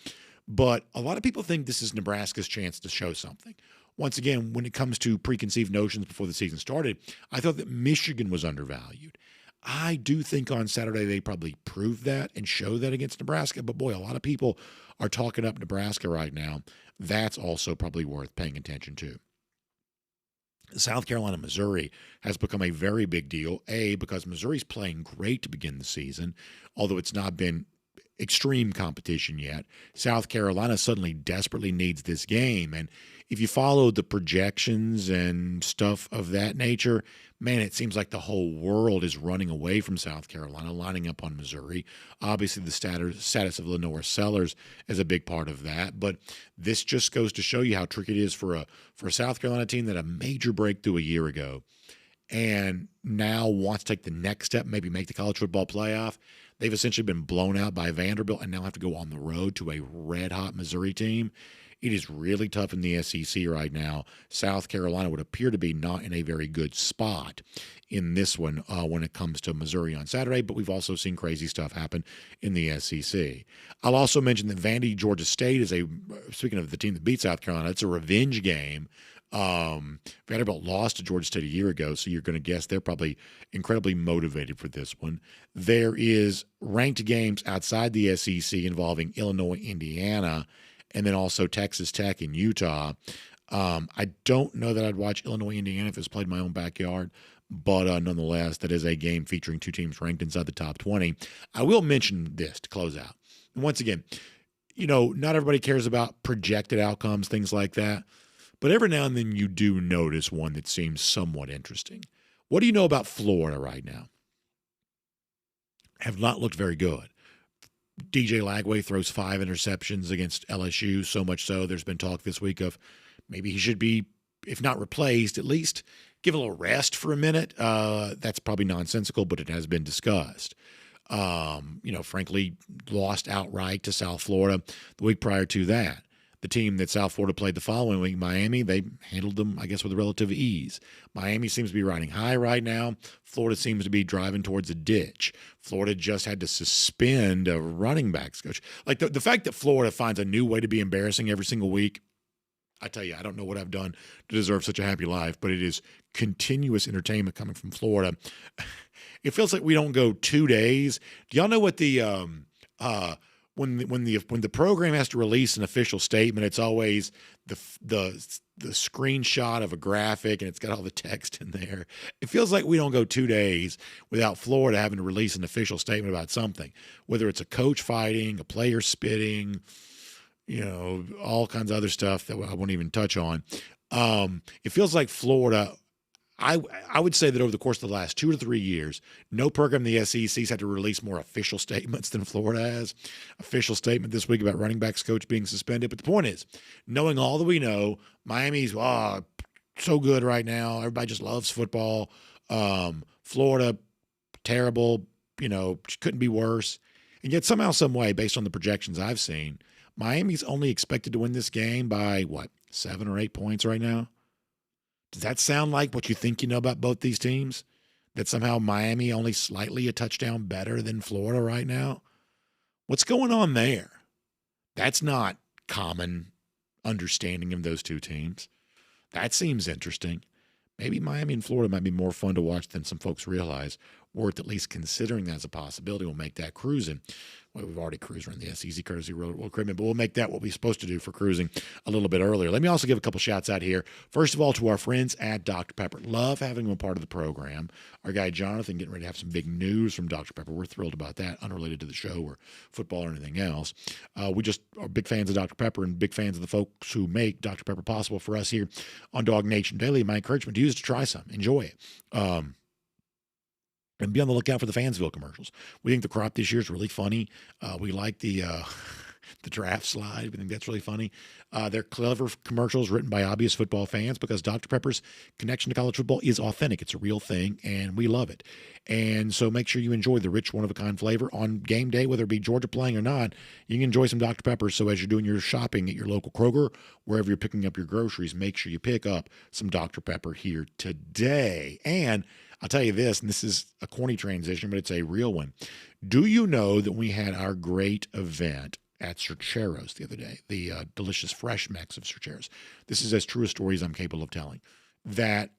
but a lot of people think this is Nebraska's chance to show something. Once again, when it comes to preconceived notions before the season started, I thought that Michigan was undervalued. I do think on Saturday they probably proved that and showed that against Nebraska, but boy, a lot of people are talking up Nebraska right now. That's also probably worth paying attention to. South Carolina, Missouri has become a very big deal, because Missouri's playing great to begin the season, although it's not been extreme competition yet. South Carolina suddenly desperately needs this game, and if you follow the projections and stuff of that nature, man, it seems like the whole world is running away from South Carolina, lining up on Missouri. Obviously, the status of Lenore Sellers is a big part of that, but this just goes to show you how tricky it is for a South Carolina team that had a major breakthrough a year ago and now wants to take the next step, maybe make the college football playoff. They've essentially been blown out by Vanderbilt and now have to go on the road to a red-hot Missouri team. It is really tough in the SEC right now. South Carolina would appear to be not in a very good spot in this one when it comes to Missouri on Saturday, but we've also seen crazy stuff happen in the SEC. I'll also mention that Vandy, Georgia State is speaking of the team that beat South Carolina, it's a revenge game. Vanderbilt lost to Georgia State a year ago, so you're going to guess they're probably incredibly motivated for this one. There is ranked games outside the SEC involving Illinois, Indiana, and then also Texas Tech and Utah. I don't know that I'd watch Illinois, Indiana if it's played in my own backyard, but nonetheless, that is a game featuring 2 teams ranked inside the top 20. I will mention this to close out. And once again, not everybody cares about projected outcomes, things like that, but every now and then you do notice one that seems somewhat interesting. What do you know about Florida right now? Have not looked very good. DJ Lagway throws 5 interceptions against LSU, so much so there's been talk this week of maybe he should be, if not replaced, at least give a little rest for a minute. That's probably nonsensical, but it has been discussed. Frankly, lost outright to South Florida the week prior to that. The team that South Florida played the following week, Miami, they handled them, I guess, with relative ease. Miami seems to be riding high right now. Florida seems to be driving towards a ditch. Florida just had to suspend a running backs coach. Like the fact that Florida finds a new way to be embarrassing every single week, I tell you, I don't know what I've done to deserve such a happy life, but it is continuous entertainment coming from Florida. It feels like we don't go 2 days. Do y'all know what the when the program has to release an official statement, it's always the screenshot of a graphic and it's got all the text in there. It feels like we don't go 2 days without Florida having to release an official statement about something, whether it's a coach fighting, a player spitting, all kinds of other stuff that I won't even touch on. It feels like Florida. I would say that over the course of the last 2 to 3 years, no program in the SEC's had to release more official statements than Florida has. Official statement this week about running backs coach being suspended. But the point is, knowing all that we know, Miami's so good right now. Everybody just loves football. Florida, terrible. Couldn't be worse. And yet somehow, some way, based on the projections I've seen, Miami's only expected to win this game by 7 or 8 points right now. Does that sound like what you think you know about both these teams? That somehow Miami only slightly a touchdown better than Florida right now? What's going on there? That's not common understanding of those two teams. That seems interesting. Maybe Miami and Florida might be more fun to watch than some folks realize. Worth at least considering that as a possibility. We'll make that cruising. Well, we've already cruised around the SEC courtesy road equipment, but we'll make that what we're supposed to do for cruising a little bit earlier. Let me also give a couple shouts out here. First of all, to our friends at Dr. Pepper. Love having them a part of the program. Our guy Jonathan getting ready to have some big news from Dr. Pepper. We're thrilled about that, unrelated to the show or football or anything else. We just are big fans of Dr. Pepper and big fans of the folks who make Dr. Pepper possible for us here on DawgNation Daily. My encouragement to you is to try some. Enjoy it. And be on the lookout for the Fansville commercials. We think the crop this year is really funny. We like the the draft slide. We think that's really funny. They're clever commercials written by obvious football fans because Dr. Pepper's connection to college football is authentic. It's a real thing, and we love it. And so make sure you enjoy the rich, one-of-a-kind flavor on game day, whether it be Georgia playing or not. You can enjoy some Dr. Pepper. So as you're doing your shopping at your local Kroger, wherever you're picking up your groceries, make sure you pick up some Dr. Pepper here today. And I'll tell you this, and this is a corny transition, but it's a real one. Do you know that we had our great event at Cercheros the other day, the delicious fresh mix of Cercheros? This is as true a story as I'm capable of telling. That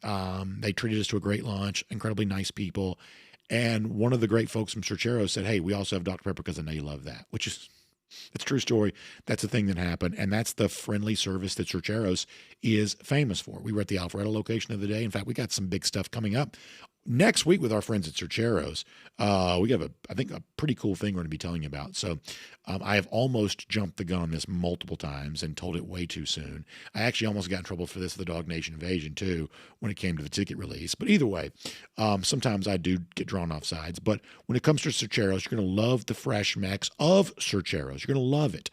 they treated us to a great lunch, incredibly nice people. And one of the great folks from Cercheros said, hey, we also have Dr. Pepper because I know you love that, which is, it's a true story. That's a thing that happened. And that's the friendly service that Cercheros is famous for. We were at the Alpharetta location of the day. In fact, we got some big stuff coming up next week with our friends at Cercheros. We have, I think, a pretty cool thing we're going to be telling you about. So I have almost jumped the gun on this multiple times and told it way too soon. I actually almost got in trouble for this at the DawgNation Invasion, too, when it came to the ticket release. But either way, sometimes I do get drawn off sides. But when it comes to Cercheros, you're going to love the fresh mix of Cercheros. You're going to love it.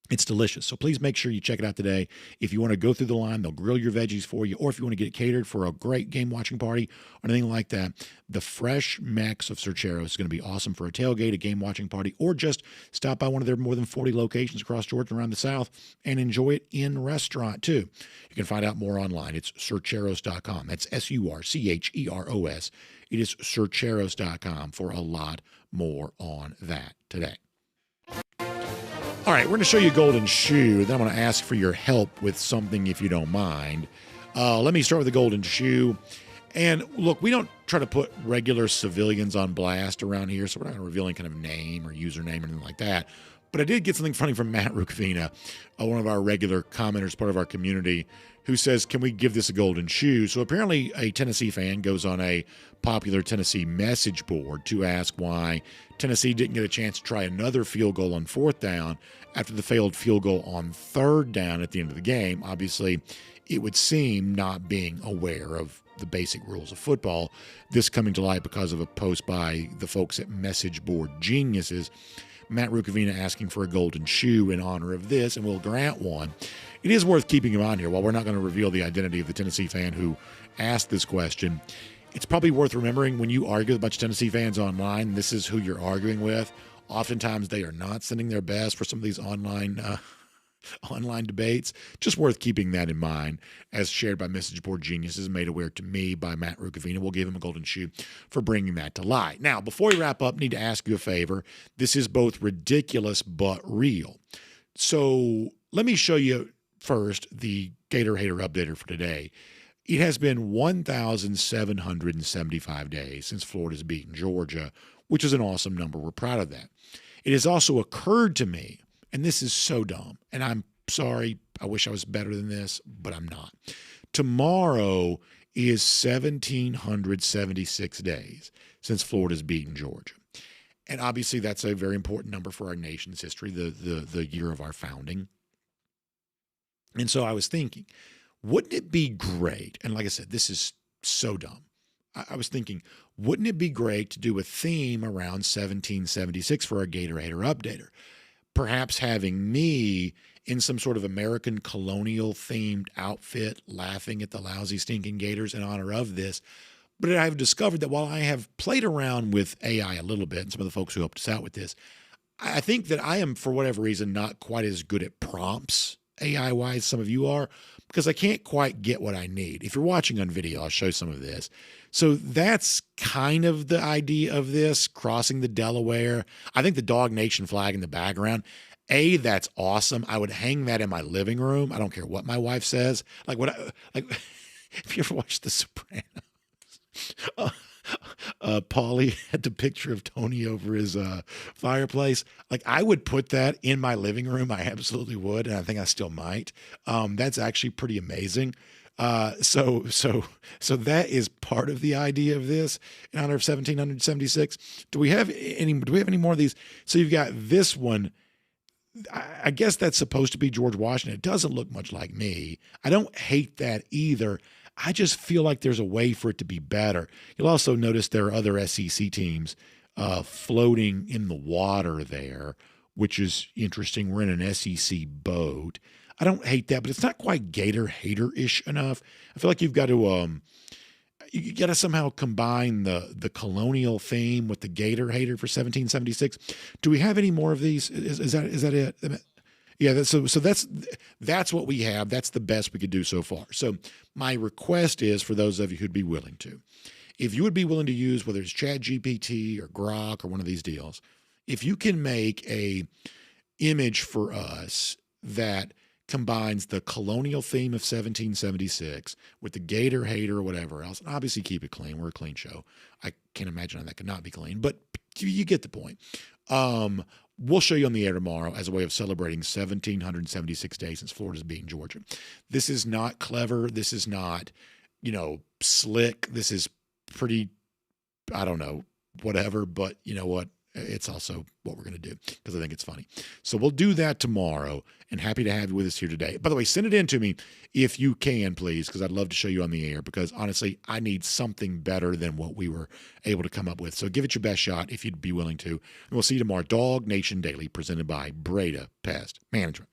It's delicious. So please make sure you check it out today. If you want to go through the line, they'll grill your veggies for you. Or if you want to get it catered for a great game watching party or anything like that, the fresh mix of Cercheros is going to be awesome for a tailgate, a game watching party, or just stop by one of their more than 40 locations across Georgia and around the South and enjoy it in restaurant too. You can find out more online. It's Cercheros.com. That's Surcheros. It is Cercheros.com for a lot more on that today. All right, we're going to show you a golden shoe. Then I'm going to ask for your help with something if you don't mind. Let me start with the golden shoe. And look, we don't try to put regular civilians on blast around here, so we're not going to reveal any kind of name or username or anything like that. But I did get something funny from Matt Rukavina, one of our regular commenters, part of our community, who says, can we give this a golden shoe? So apparently a Tennessee fan goes on a popular Tennessee message board to ask why Tennessee didn't get a chance to try another field goal on 4th down after the failed field goal on 3rd down at the end of the game. Obviously, it would seem, not being aware of the basic rules of football, this coming to light because of a post by the folks at Message Board Geniuses. Matt Rukavina asking for a golden shoe in honor of this, and we'll grant one. It is worth keeping him on here. While we're not going to reveal the identity of the Tennessee fan who asked this question, it's probably worth remembering when you argue with a bunch of Tennessee fans online, this is who you're arguing with. Oftentimes they are not sending their best for some of these online debates. Just worth keeping that in mind, as shared by Message Board Geniuses, made aware to me by Matt Rukavina. We'll give him a golden shoe for bringing that to light. Now, before we wrap up, need to ask you a favor. This is both ridiculous but real. So let me show you first the Gator Hater Updater for today. It has been 1,775 days since Florida's beaten Georgia, which is an awesome number. We're proud of that. It has also occurred to me, and this is so dumb, and I'm sorry, I wish I was better than this, but I'm not. Tomorrow is 1,776 days since Florida's beaten Georgia. And obviously that's a very important number for our nation's history, the year of our founding. And so I was thinking, wouldn't it be great, and like I said, this is so dumb. I was thinking, wouldn't it be great to do a theme around 1776 for our Gator Hater Updater? Perhaps having me in some sort of American colonial themed outfit, laughing at the lousy stinking Gators in honor of this. But I've discovered that while I have played around with AI a little bit, and some of the folks who helped us out with this, I think that I am, for whatever reason, not quite as good at prompts, AI-wise, some of you are, because I can't quite get what I need. If you're watching on video, I'll show some of this. So that's kind of the idea of this, crossing the Delaware. I think the DawgNation flag in the background, that's awesome. I would hang that in my living room. I don't care what my wife says. Like if you ever watched The Sopranos, Paulie had the picture of Tony over his fireplace. Like, I would put that in my living room. I absolutely would, and I think I still might. That's actually pretty amazing. So that is part of the idea of this in honor of 1776. Do we have any more of these? So you've got this one. I guess that's supposed to be George Washington. It doesn't look much like me. I don't hate that either. I just feel like there's a way for it to be better. You'll also notice there are other SEC teams floating in the water there, which is interesting. We're in an SEC boat. I don't hate that, but it's not quite Gator hater-ish enough. I feel like you've got to you got to somehow combine the colonial theme with the Gator hater for 1776. Do we have any more of these? Is that it? Yeah, so that's what we have. That's the best we could do so far. So my request is for those of you who'd be willing to, if you would be willing to use whether it's ChatGPT or Grok or one of these deals, if you can make a image for us that combines the colonial theme of 1776 with the Gator hater or whatever else, and obviously keep it clean. We're a clean show. I can't imagine how that could not be clean, but you get the point. We'll show you on the air tomorrow as a way of celebrating 1,776 days since Florida's beaten Georgia. This is not clever. This is not, slick. This is pretty, I don't know, whatever. But you know what? It's also what we're going to do because I think it's funny. So we'll do that tomorrow, and happy to have you with us here today. By the way, send it in to me if you can, please, because I'd love to show you on the air because, honestly, I need something better than what we were able to come up with. So give it your best shot if you'd be willing to. And we'll see you tomorrow. DawgNation Daily, presented by Breda Pest Management.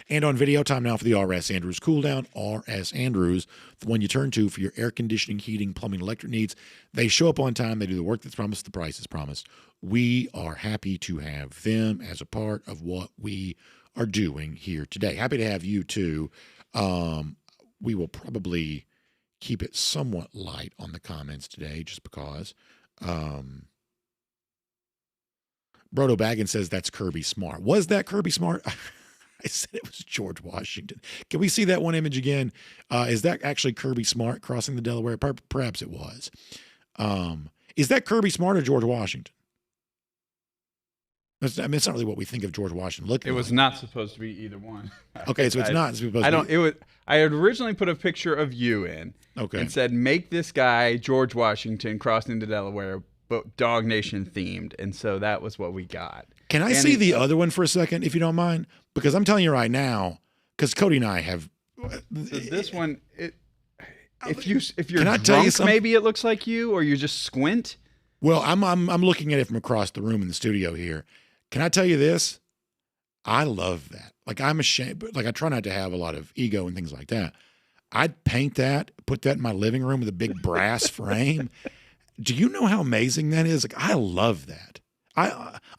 And on video, time now for the R.S. Andrews Cool Down. R.S. Andrews, the one you turn to for your air conditioning, heating, plumbing, electric needs. They show up on time. They do the work that's promised. The price is promised. We are happy to have them as a part of what we are doing here today. Happy to have you, too. We will probably keep it somewhat light on the comments today just because. Brodo Baggins says that's Kirby Smart. Was that Kirby Smart? I said it was George Washington. Can we see that one image again? Is that actually Kirby Smart crossing the Delaware? Perhaps it was. Is that Kirby Smart or George Washington? It's not really what we think of George Washington looking. It was not supposed to be either one. Okay, so it's not supposed to be. It was. I had originally put a picture of you in. Okay. And said, make this guy George Washington crossing into Delaware, but DawgNation themed, and so that was what we got. Can I see the other one for a second, if you don't mind? Because I'm telling you right now, because Cody and I have. So this one, if you're drunk, maybe it looks like you, or you just squint. Well, I'm looking at it from across the room in the studio here. Can I tell you this? I love that. Like, I'm ashamed, but like I try not to have a lot of ego and things like that. I'd paint that, put that in my living room with a big brass frame. Do you know how amazing that is? Like, I love that.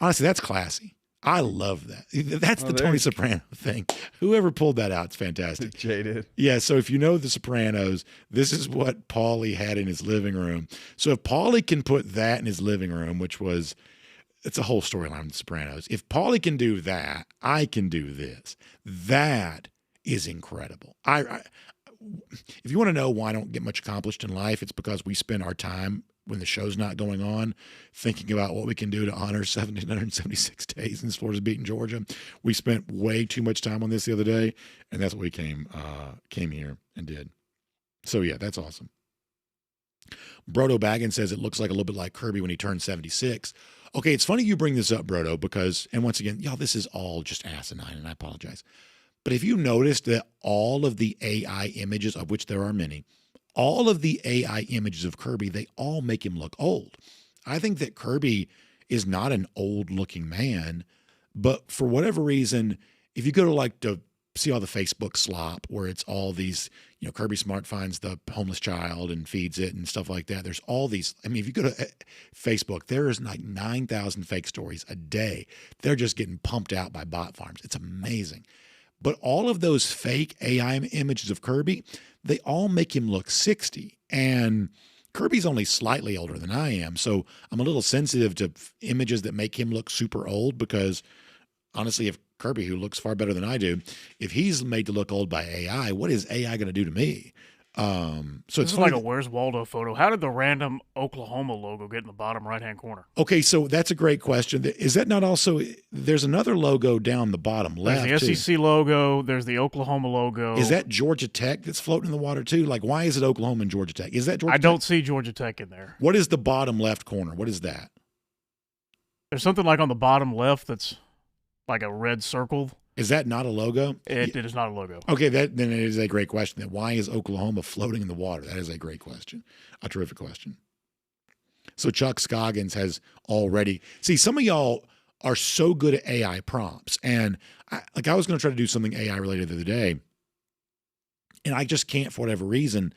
Honestly, that's classy. I love that. That's the Tony Soprano thing. Whoever pulled that out, it's fantastic. Jaded. Yeah, so if you know The Sopranos, this is what Paulie had in his living room. So if Paulie can put that in his living room, it's a whole storyline in The Sopranos. If Paulie can do that, I can do this. That is incredible. If you want to know why I don't get much accomplished in life, it's because we spend our time when the show's not going on, thinking about what we can do to honor 1,776 days since Florida's beaten Georgia. We spent way too much time on this the other day, and that's what we came here and did. So, yeah, that's awesome. Brodo Baggins says it looks like a little bit like Kirby when he turned 76. Okay, it's funny you bring this up, Brodo, because, and once again, y'all, this is all just asinine, and I apologize. But if you noticed that all of the AI images, of which there are many, all of the AI images of Kirby, they all make him look old. I think that Kirby is not an old-looking man, but for whatever reason, if you go to see all the Facebook slop where it's all these, Kirby Smart finds the homeless child and feeds it and stuff like that. There's all these. I mean, if you go to Facebook, there is like 9,000 fake stories a day. They're just getting pumped out by bot farms. It's amazing. But all of those fake AI images of Kirby, they all make him look 60. And Kirby's only slightly older than I am. So I'm a little sensitive to images that make him look super old because, honestly, if Kirby, who looks far better than I do, if he's made to look old by AI, what is AI going to do to me? So it's like a Where's Waldo photo. How did the random Oklahoma logo get in the bottom right-hand corner? Okay, so that's a great question. Is that not also – there's another logo down the bottom left, There's the SEC logo. There's the Oklahoma logo. Is that Georgia Tech that's floating in the water too? Like, why is it Oklahoma and Georgia Tech? Is that Georgia Tech? I don't see Georgia Tech in there. What is the bottom left corner? What is that? There's something like on the bottom left that's like a red circle. Is that not a logo? It is not a logo. Okay, then it is a great question. Then why is Oklahoma floating in the water? That is a great question. A terrific question. So Chuck Scoggins has already see some of y'all are so good at AI prompts, and I was going to try to do something AI related the other day, and I just can't for whatever reason.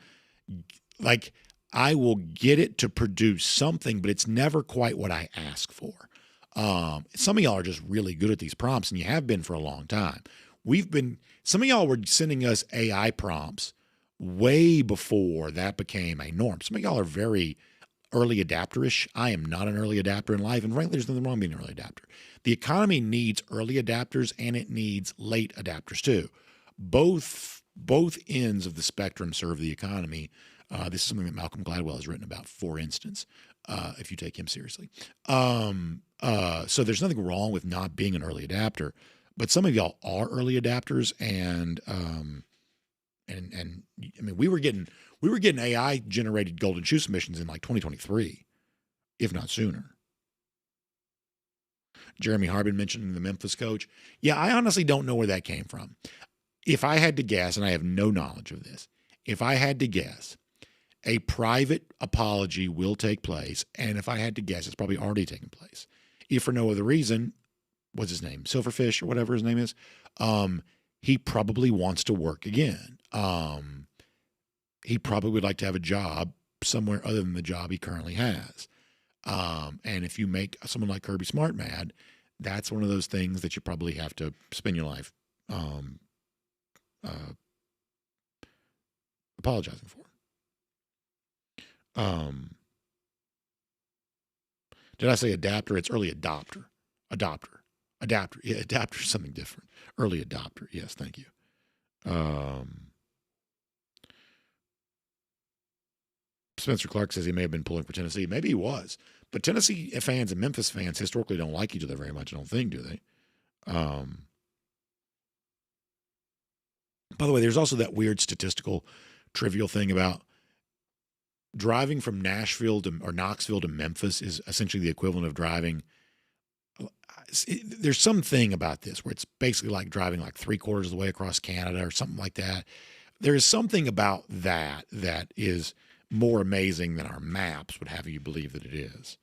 Like I will get it to produce something, but it's never quite what I ask for. Some of y'all are just really good at these prompts, and you have been for a long time. Some of y'all were sending us AI prompts way before that became a norm. Some of y'all are very early adapterish. I am not an early adapter in life, and frankly, there's nothing wrong being an early adapter. The economy needs early adapters, and it needs late adapters too. Both ends of the spectrum serve the economy. This is something that Malcolm Gladwell has written about, for instance, if you take him seriously. So there's nothing wrong with not being an early adapter, but some of y'all are early adapters, and I mean, we were getting AI generated golden shoe submissions in like 2023, if not sooner. Jeremy Harbin mentioned the Memphis coach. Yeah, I honestly don't know where that came from. If I had to guess, and I have no knowledge of this, if I had to guess, a private apology will take place, and if I had to guess, it's probably already taken place. If for no other reason, what's his name? Silverfish or whatever his name is. He probably wants to work again. He probably would like to have a job somewhere other than the job he currently has. And if you make someone like Kirby Smart mad, that's one of those things that you probably have to spend your life apologizing for. Did I say adapter? It's early adopter. Adapter. Yeah, adapter is something different. Early adopter. Yes, thank you. Spencer Clark says he may have been pulling for Tennessee. Maybe he was. But Tennessee fans and Memphis fans historically don't like each other very much, I don't think, do they? By the way, there's also that weird statistical trivial thing about driving from Knoxville to Memphis is essentially the equivalent of driving. There's something about this where it's basically like driving like 3/4 of the way across Canada or something like that. There is something about that is more amazing than our maps would have you believe that it is.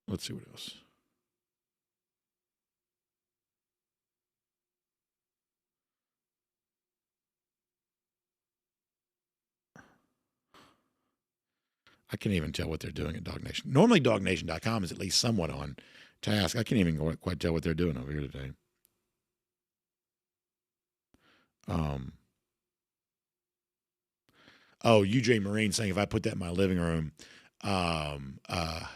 Let's see what else. I can't even tell what they're doing at DawgNation. Normally, DawgNation.com is at least somewhat on task. I can't even quite tell what they're doing over here today. UJ Marine saying if I put that in my living room, I'm going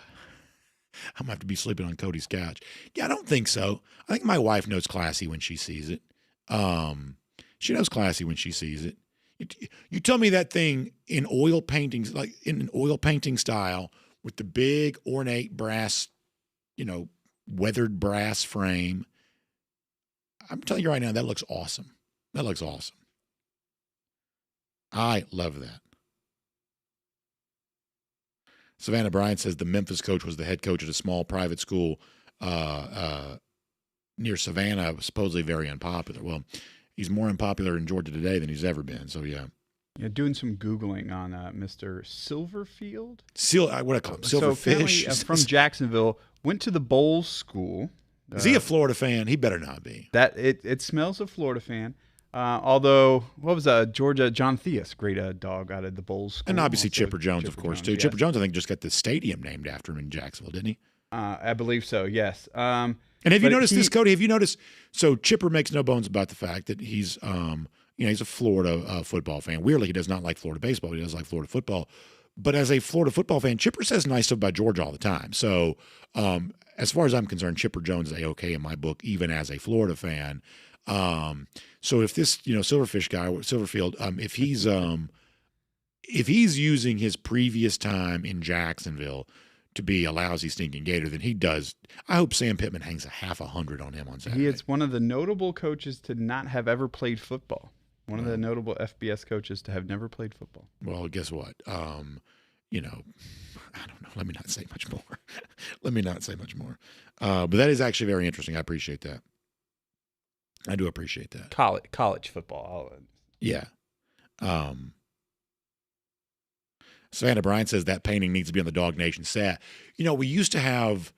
to have to be sleeping on Cody's couch. Yeah, I don't think so. I think my wife knows classy when she sees it. She knows classy when she sees it. You tell me that thing in oil paintings, like in an oil painting style with the big ornate brass, weathered brass frame. I'm telling you right now, that looks awesome. That looks awesome. I love that. Savannah Bryant says the Memphis coach was the head coach at a small private school near Savannah, supposedly very unpopular. Well, he's more unpopular in Georgia today than he's ever been. So, yeah. Yeah, doing some Googling on Mr. Silverfield. What I call him? Silverfish. So from Jacksonville, went to the Bowles School. Is he a Florida fan? He better not be. It smells a Florida fan. Although, what was Georgia? John Theus, great dog out of the Bowles School. And obviously Chipper Jones, of course, too. Yes. Chipper Jones, I think, just got the stadium named after him in Jacksonville, didn't he? I believe so, yes. And have you noticed this, Cody? Have you noticed? So Chipper makes no bones about the fact that he's, he's a Florida football fan. Weirdly, he does not like Florida baseball. He does like Florida football. But as a Florida football fan, Chipper says nice stuff about Georgia all the time. So as far as I'm concerned, Chipper Jones is A-OK in my book, even as a Florida fan. So if this, Silverfish guy, Silverfield, if he's using his previous time in Jacksonville to be a lousy, stinking Gator, then he does. I hope Sam Pittman hangs a half 100 on him on Saturday. He is one of the notable coaches to not have ever played football. One of the notable FBS coaches to have never played football. Well, guess what? I don't know. Let me not say much more. But that is actually very interesting. I appreciate that. I do appreciate that. College football. Yeah. Savannah Bryant says that painting needs to be on the DawgNation set. You know, we used to have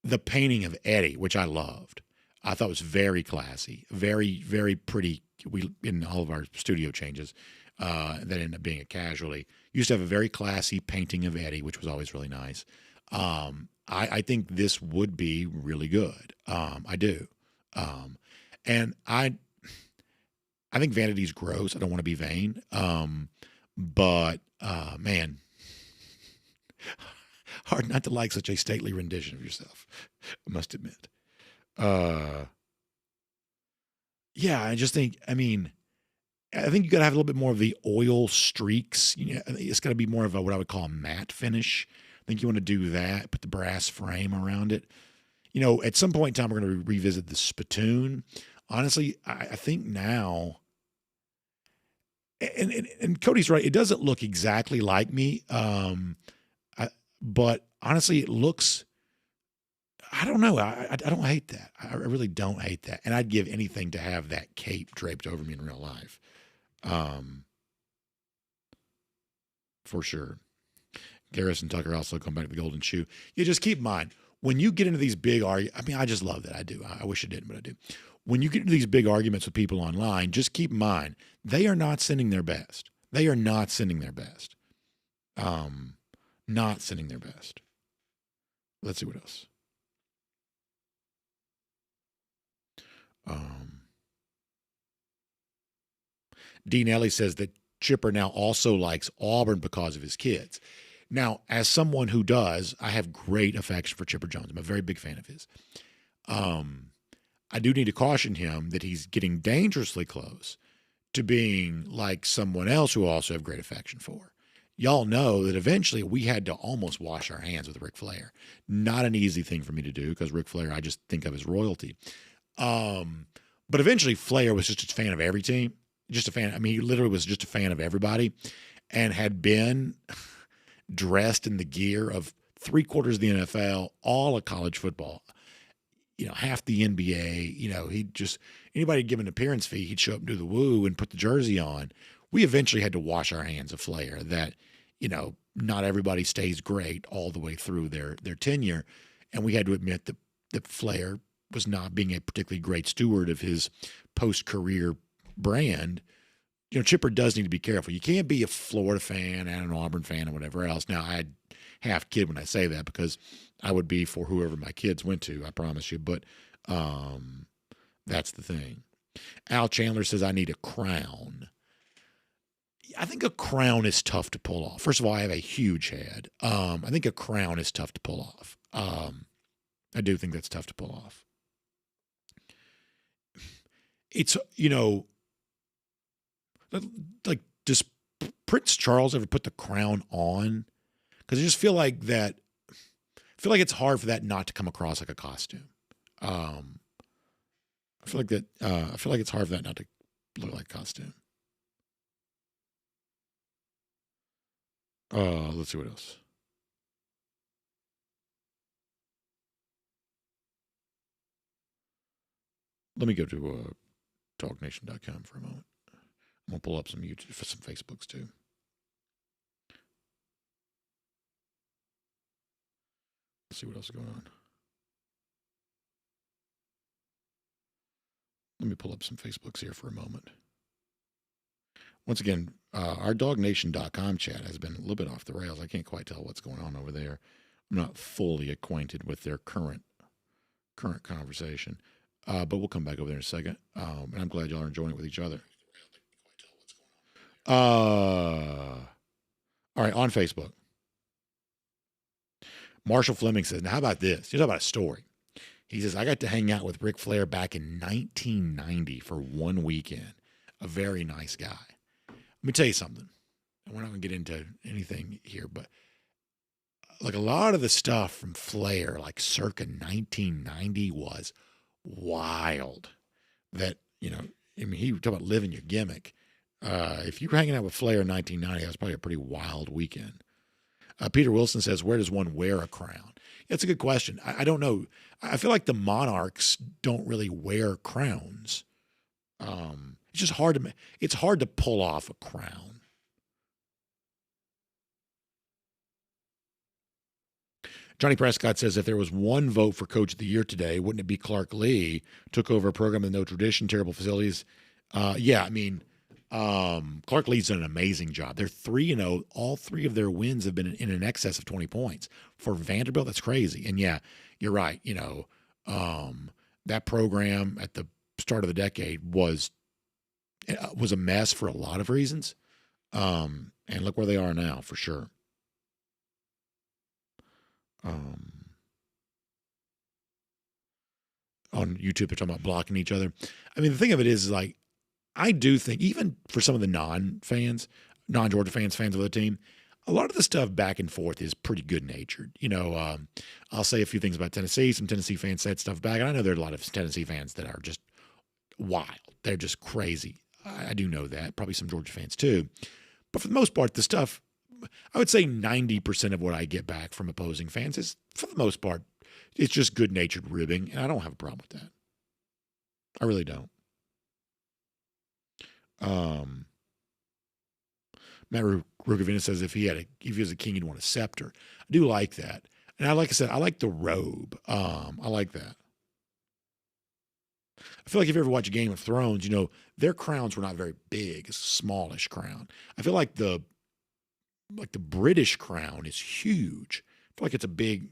the painting of Eddie, which I loved. I thought was very classy, very, very pretty. We in all of our studio changes that ended up being a casualty. Used to have a very classy painting of Eddie, which was always really nice. I think this would be really good. I do. And I think vanity's gross. I don't want to be vain. But man, hard not to like such a stately rendition of yourself, I must admit. Yeah, I just think, I think you got to have a little bit more of the oil streaks. You know, it's got to be more of a, what I would call a matte finish. I think you want to do that, put the brass frame around it. You know, at some point in time, we're going to revisit the spittoon. Honestly, I think now, and Cody's right, it doesn't look exactly like me. But honestly, it looks, I don't know. I don't hate that. I really don't hate that. And I'd give anything to have that cape draped over me in real life. For sure. Garrison Tucker also come back to the golden shoe. You just keep in mind, when you get into these big arguments, I just love that. I do. I wish I didn't, but I do. When you get into these big arguments with people online, just keep in mind, they are not sending their best. They are not sending their best. Not sending their best. Let's see what else. Dean Ellie says that Chipper now also likes Auburn because of his kids. Now, as someone who does, I have great affection for Chipper Jones. I'm a very big fan of his. I do need to caution him that he's getting dangerously close to being like someone else who I also have great affection for. Y'all know that eventually we had to almost wash our hands with Ric Flair. Not an easy thing for me to do because Ric Flair I just think of as royalty. But eventually Flair was just a fan of every team. Just a fan. He literally was just a fan of everybody and had been dressed in the gear of 3/4 of the NFL, all of college football, half the NBA. He'd just, anybody give an appearance fee, he'd show up and do the woo and put the jersey on. We eventually had to wash our hands of Flair that, not everybody stays great all the way through their tenure. And we had to admit that Flair was not being a particularly great steward of his post-career brand. Chipper does need to be careful. You can't be a Florida fan and an Auburn fan or whatever else. Now, I half kid when I say that because I would be for whoever my kids went to, I promise you. But that's the thing. Al Chandler says, I need a crown. I think a crown is tough to pull off. First of all, I have a huge head. I think a crown is tough to pull off. I do think that's tough to pull off. It's, like, does Prince Charles ever put the crown on? Because I just feel like that. I feel like it's hard for that not to come across like a costume. I feel like that. I feel like it's hard for that not to look like a costume. Let's see what else. Let me go to DawgNation.com for a moment. I'm going to pull up some YouTube, for some Facebooks too. Let's see what else is going on. Let me pull up some Facebooks here for a moment. Once again, our DawgNation.com chat has been a little bit off the rails. I can't quite tell what's going on over there. I'm not fully acquainted with their current conversation. But we'll come back over there in a second. And I'm glad y'all are enjoying it with each other. All right, on Facebook. Marshall Fleming says, now how about this? Here's about a story. He says, I got to hang out with Ric Flair back in 1990 for one weekend. A very nice guy. Let me tell you something. We're not going to get into anything here, but like a lot of the stuff from Flair, like circa 1990 was wild. That, he talk about living your gimmick. If you were hanging out with Flair in 1990, that was probably a pretty wild weekend. Peter Wilson says, where does one wear a crown? That's a good question. I don't know. I feel like the Monarchs don't really wear crowns. It's just it's hard to pull off a crown. Johnny Prescott says, if there was one vote for Coach of the Year today, wouldn't it be Clark Lee? Took over a program with no tradition, terrible facilities. Yeah, I mean, Clark Lee's done an amazing job. They're 3-0. All three of their wins have been in excess of 20 points. For Vanderbilt, that's crazy. And yeah, you're right. That program at the start of the decade was a mess for a lot of reasons. And look where they are now, for sure. On YouTube, they're talking about blocking each other. I mean, the thing of it is, like, I do think, even for some of the non-Georgia fans of the team, a lot of the stuff back and forth is pretty good-natured. I'll say a few things about Tennessee. Some Tennessee fans said stuff back. And I know there are a lot of Tennessee fans that are just wild. They're just crazy. I do know that. Probably some Georgia fans too. But for the most part, the stuff, I would say 90% of what I get back from opposing fans is, for the most part, it's just good-natured ribbing, and I don't have a problem with that. I really don't. Matt Rugavina says if he was a king, he'd want a scepter. I do like that. And like I said, I like the robe. I like that. I feel like if you ever watch Game of Thrones, their crowns were not very big. It's a smallish crown. I feel like the British crown is huge. I feel like it's a big,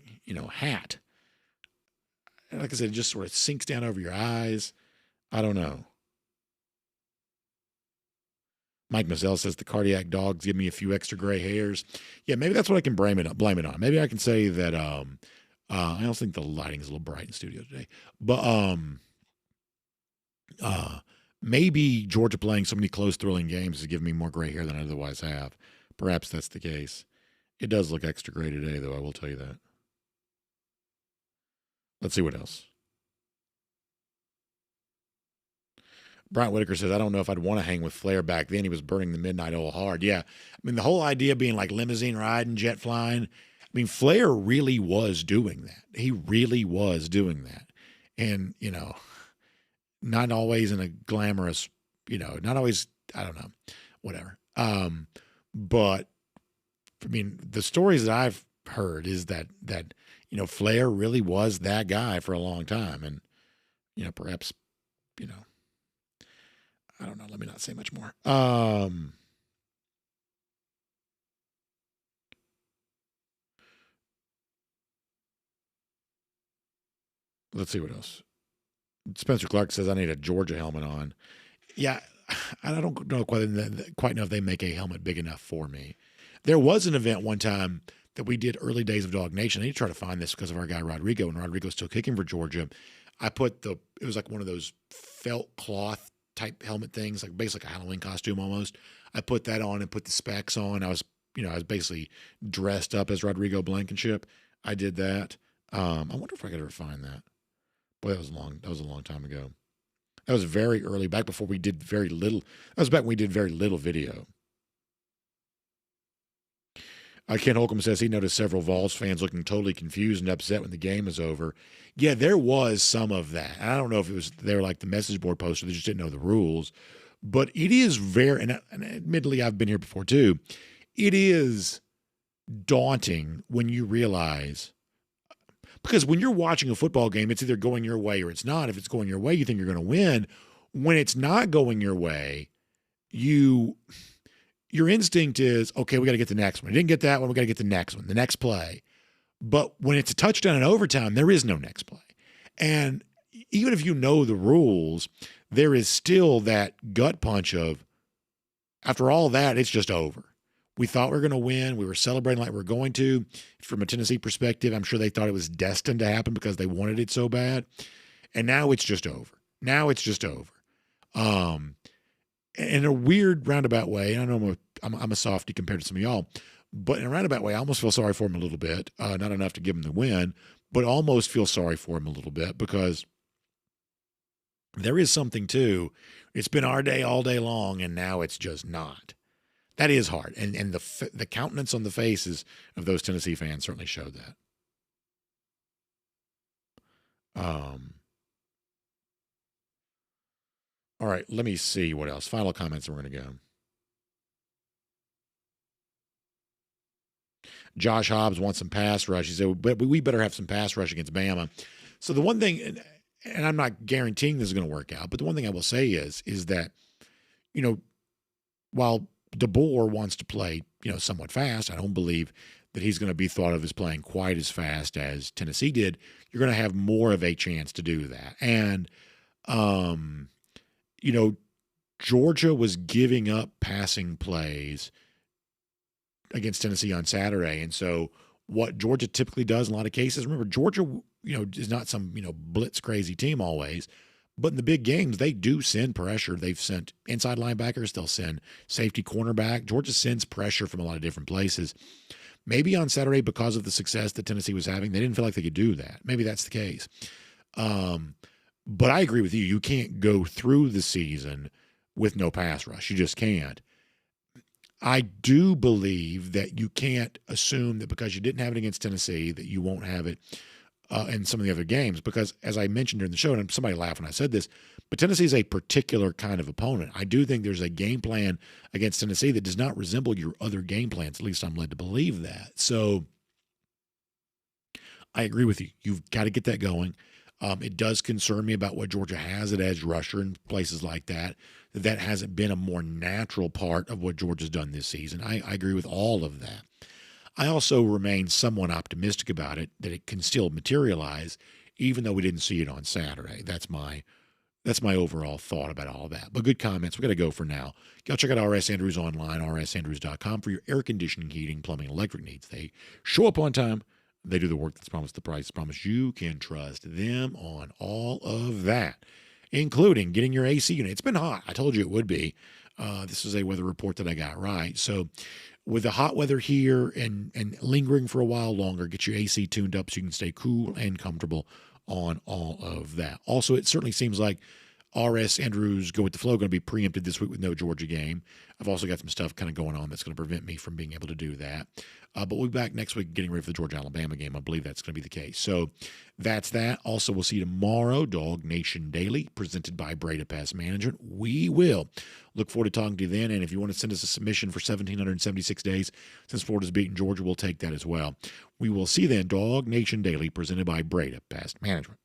hat. And like I said, it just sort of sinks down over your eyes. I don't know. Mike Mazzell says the cardiac dogs give me a few extra gray hairs. Yeah, maybe that's what I can blame it on. Maybe I can say that I don't think the lighting is a little bright in the studio today. But maybe Georgia playing so many close, thrilling games has given me more gray hair than I otherwise have. Perhaps that's the case. It does look extra gray today, though, I will tell you that. Let's see what else. Brian Whitaker says, I don't know if I'd want to hang with Flair back then. He was burning the midnight oil hard. Yeah. I mean, the whole idea being like limousine riding, jet flying. I mean, Flair really was doing that. He really was doing that. And, not always in a glamorous, not always, I don't know, whatever. But, I mean, the stories that I've heard is that Flair really was that guy for a long time. And, perhaps, I don't know. Let me not say much more. Let's see what else. Spencer Clark says, I need a Georgia helmet on. Yeah, I don't know quite know if they make a helmet big enough for me. There was an event one time that we did early days of DawgNation. I need to try to find this because of our guy Rodrigo, and Rodrigo's still kicking for Georgia. I put it was like one of those felt cloth type helmet things, like basically a Halloween costume almost. I put that on and put the specs on. I was basically dressed up as Rodrigo Blankenship. I did that. I wonder if I could ever find that. Boy, that was a long time ago. That was very early, back before we did very little. That was back when we did very little video. Ken Holcomb says he noticed several Vols fans looking totally confused and upset when the game was over. Yeah, there was some of that. I don't know if they were like the message board poster. They just didn't know the rules. But it is and admittedly, I've been here before too. It is daunting when you realize, because when you're watching a football game, it's either going your way or it's not. If it's going your way, you think you're going to win. When it's not going your way, your instinct is, okay, we got to get the next one. We didn't get that one. We got to get the next one, the next play. But when it's a touchdown in overtime, there is no next play. And even if you know the rules, there is still that gut punch of, after all that, it's just over. We thought we were going to win. We were celebrating like we were going to. From a Tennessee perspective, I'm sure they thought it was destined to happen because they wanted it so bad. And now it's just over. In a weird roundabout way, and I know I'm a softie compared to some of y'all, but in a roundabout way, I almost feel sorry for him a little bit. Not enough to give him the win, but almost feel sorry for him a little bit because there is something too. It's been our day all day long, and now it's just not. That is hard, and the countenance on the faces of those Tennessee fans certainly showed that. All right, let me see what else. Final comments, and we're going to go. Josh Hobbs wants some pass rush. He said, but we better have some pass rush against Bama. So the one thing, and I'm not guaranteeing this is going to work out, but the one thing I will say is that, while DeBoer wants to play, somewhat fast, I don't believe that he's going to be thought of as playing quite as fast as Tennessee did. You're going to have more of a chance to do that. And, Georgia was giving up passing plays against Tennessee on Saturday. And so what Georgia typically does in a lot of cases, remember, Georgia, is not some, blitz crazy team always, but in the big games, they do send pressure. They've sent inside linebackers. They'll send safety cornerback. Georgia sends pressure from a lot of different places. Maybe on Saturday, because of the success that Tennessee was having, they didn't feel like they could do that. Maybe that's the case. But I agree with you. You can't go through the season with no pass rush. You just can't. I do believe that you can't assume that because you didn't have it against Tennessee that you won't have it in some of the other games. Because as I mentioned during the show, and somebody laughed when I said this, but Tennessee is a particular kind of opponent. I do think there's a game plan against Tennessee that does not resemble your other game plans. At least I'm led to believe that. So I agree with you. You've got to get that going. It does concern me about what Georgia has at edge rusher and places like that. That hasn't been a more natural part of what Georgia's done this season. I agree with all of that. I also remain somewhat optimistic about it, that it can still materialize, even though we didn't see it on Saturday. That's my overall thought about all that. But good comments. We got to go for now. Go check out RS Andrews online, rsandrews.com, for your air conditioning, heating, plumbing, electric needs. They show up on time. They do the work that's promised, the price promised. You can trust them on all of that, including getting your AC unit. It's been hot. I told you it would be. This is a weather report that I got right. So with the hot weather here and lingering for a while longer, get your AC tuned up so you can stay cool and comfortable on all of that. Also, it certainly seems like RS Andrews Go With The Flow going to be preempted this week with no Georgia game. I've also got some stuff kind of going on that's going to prevent me from being able to do that. But we'll be back next week getting ready for the Georgia-Alabama game. I believe that's going to be the case. So that's that. Also, we'll see you tomorrow, DawgNation Daily, presented by Breda Pest Management. We will look forward to talking to you then. And if you want to send us a submission for 1,776 days since Florida's beaten Georgia, we'll take that as well. We will see you then, DawgNation Daily, presented by Breda Pest Management.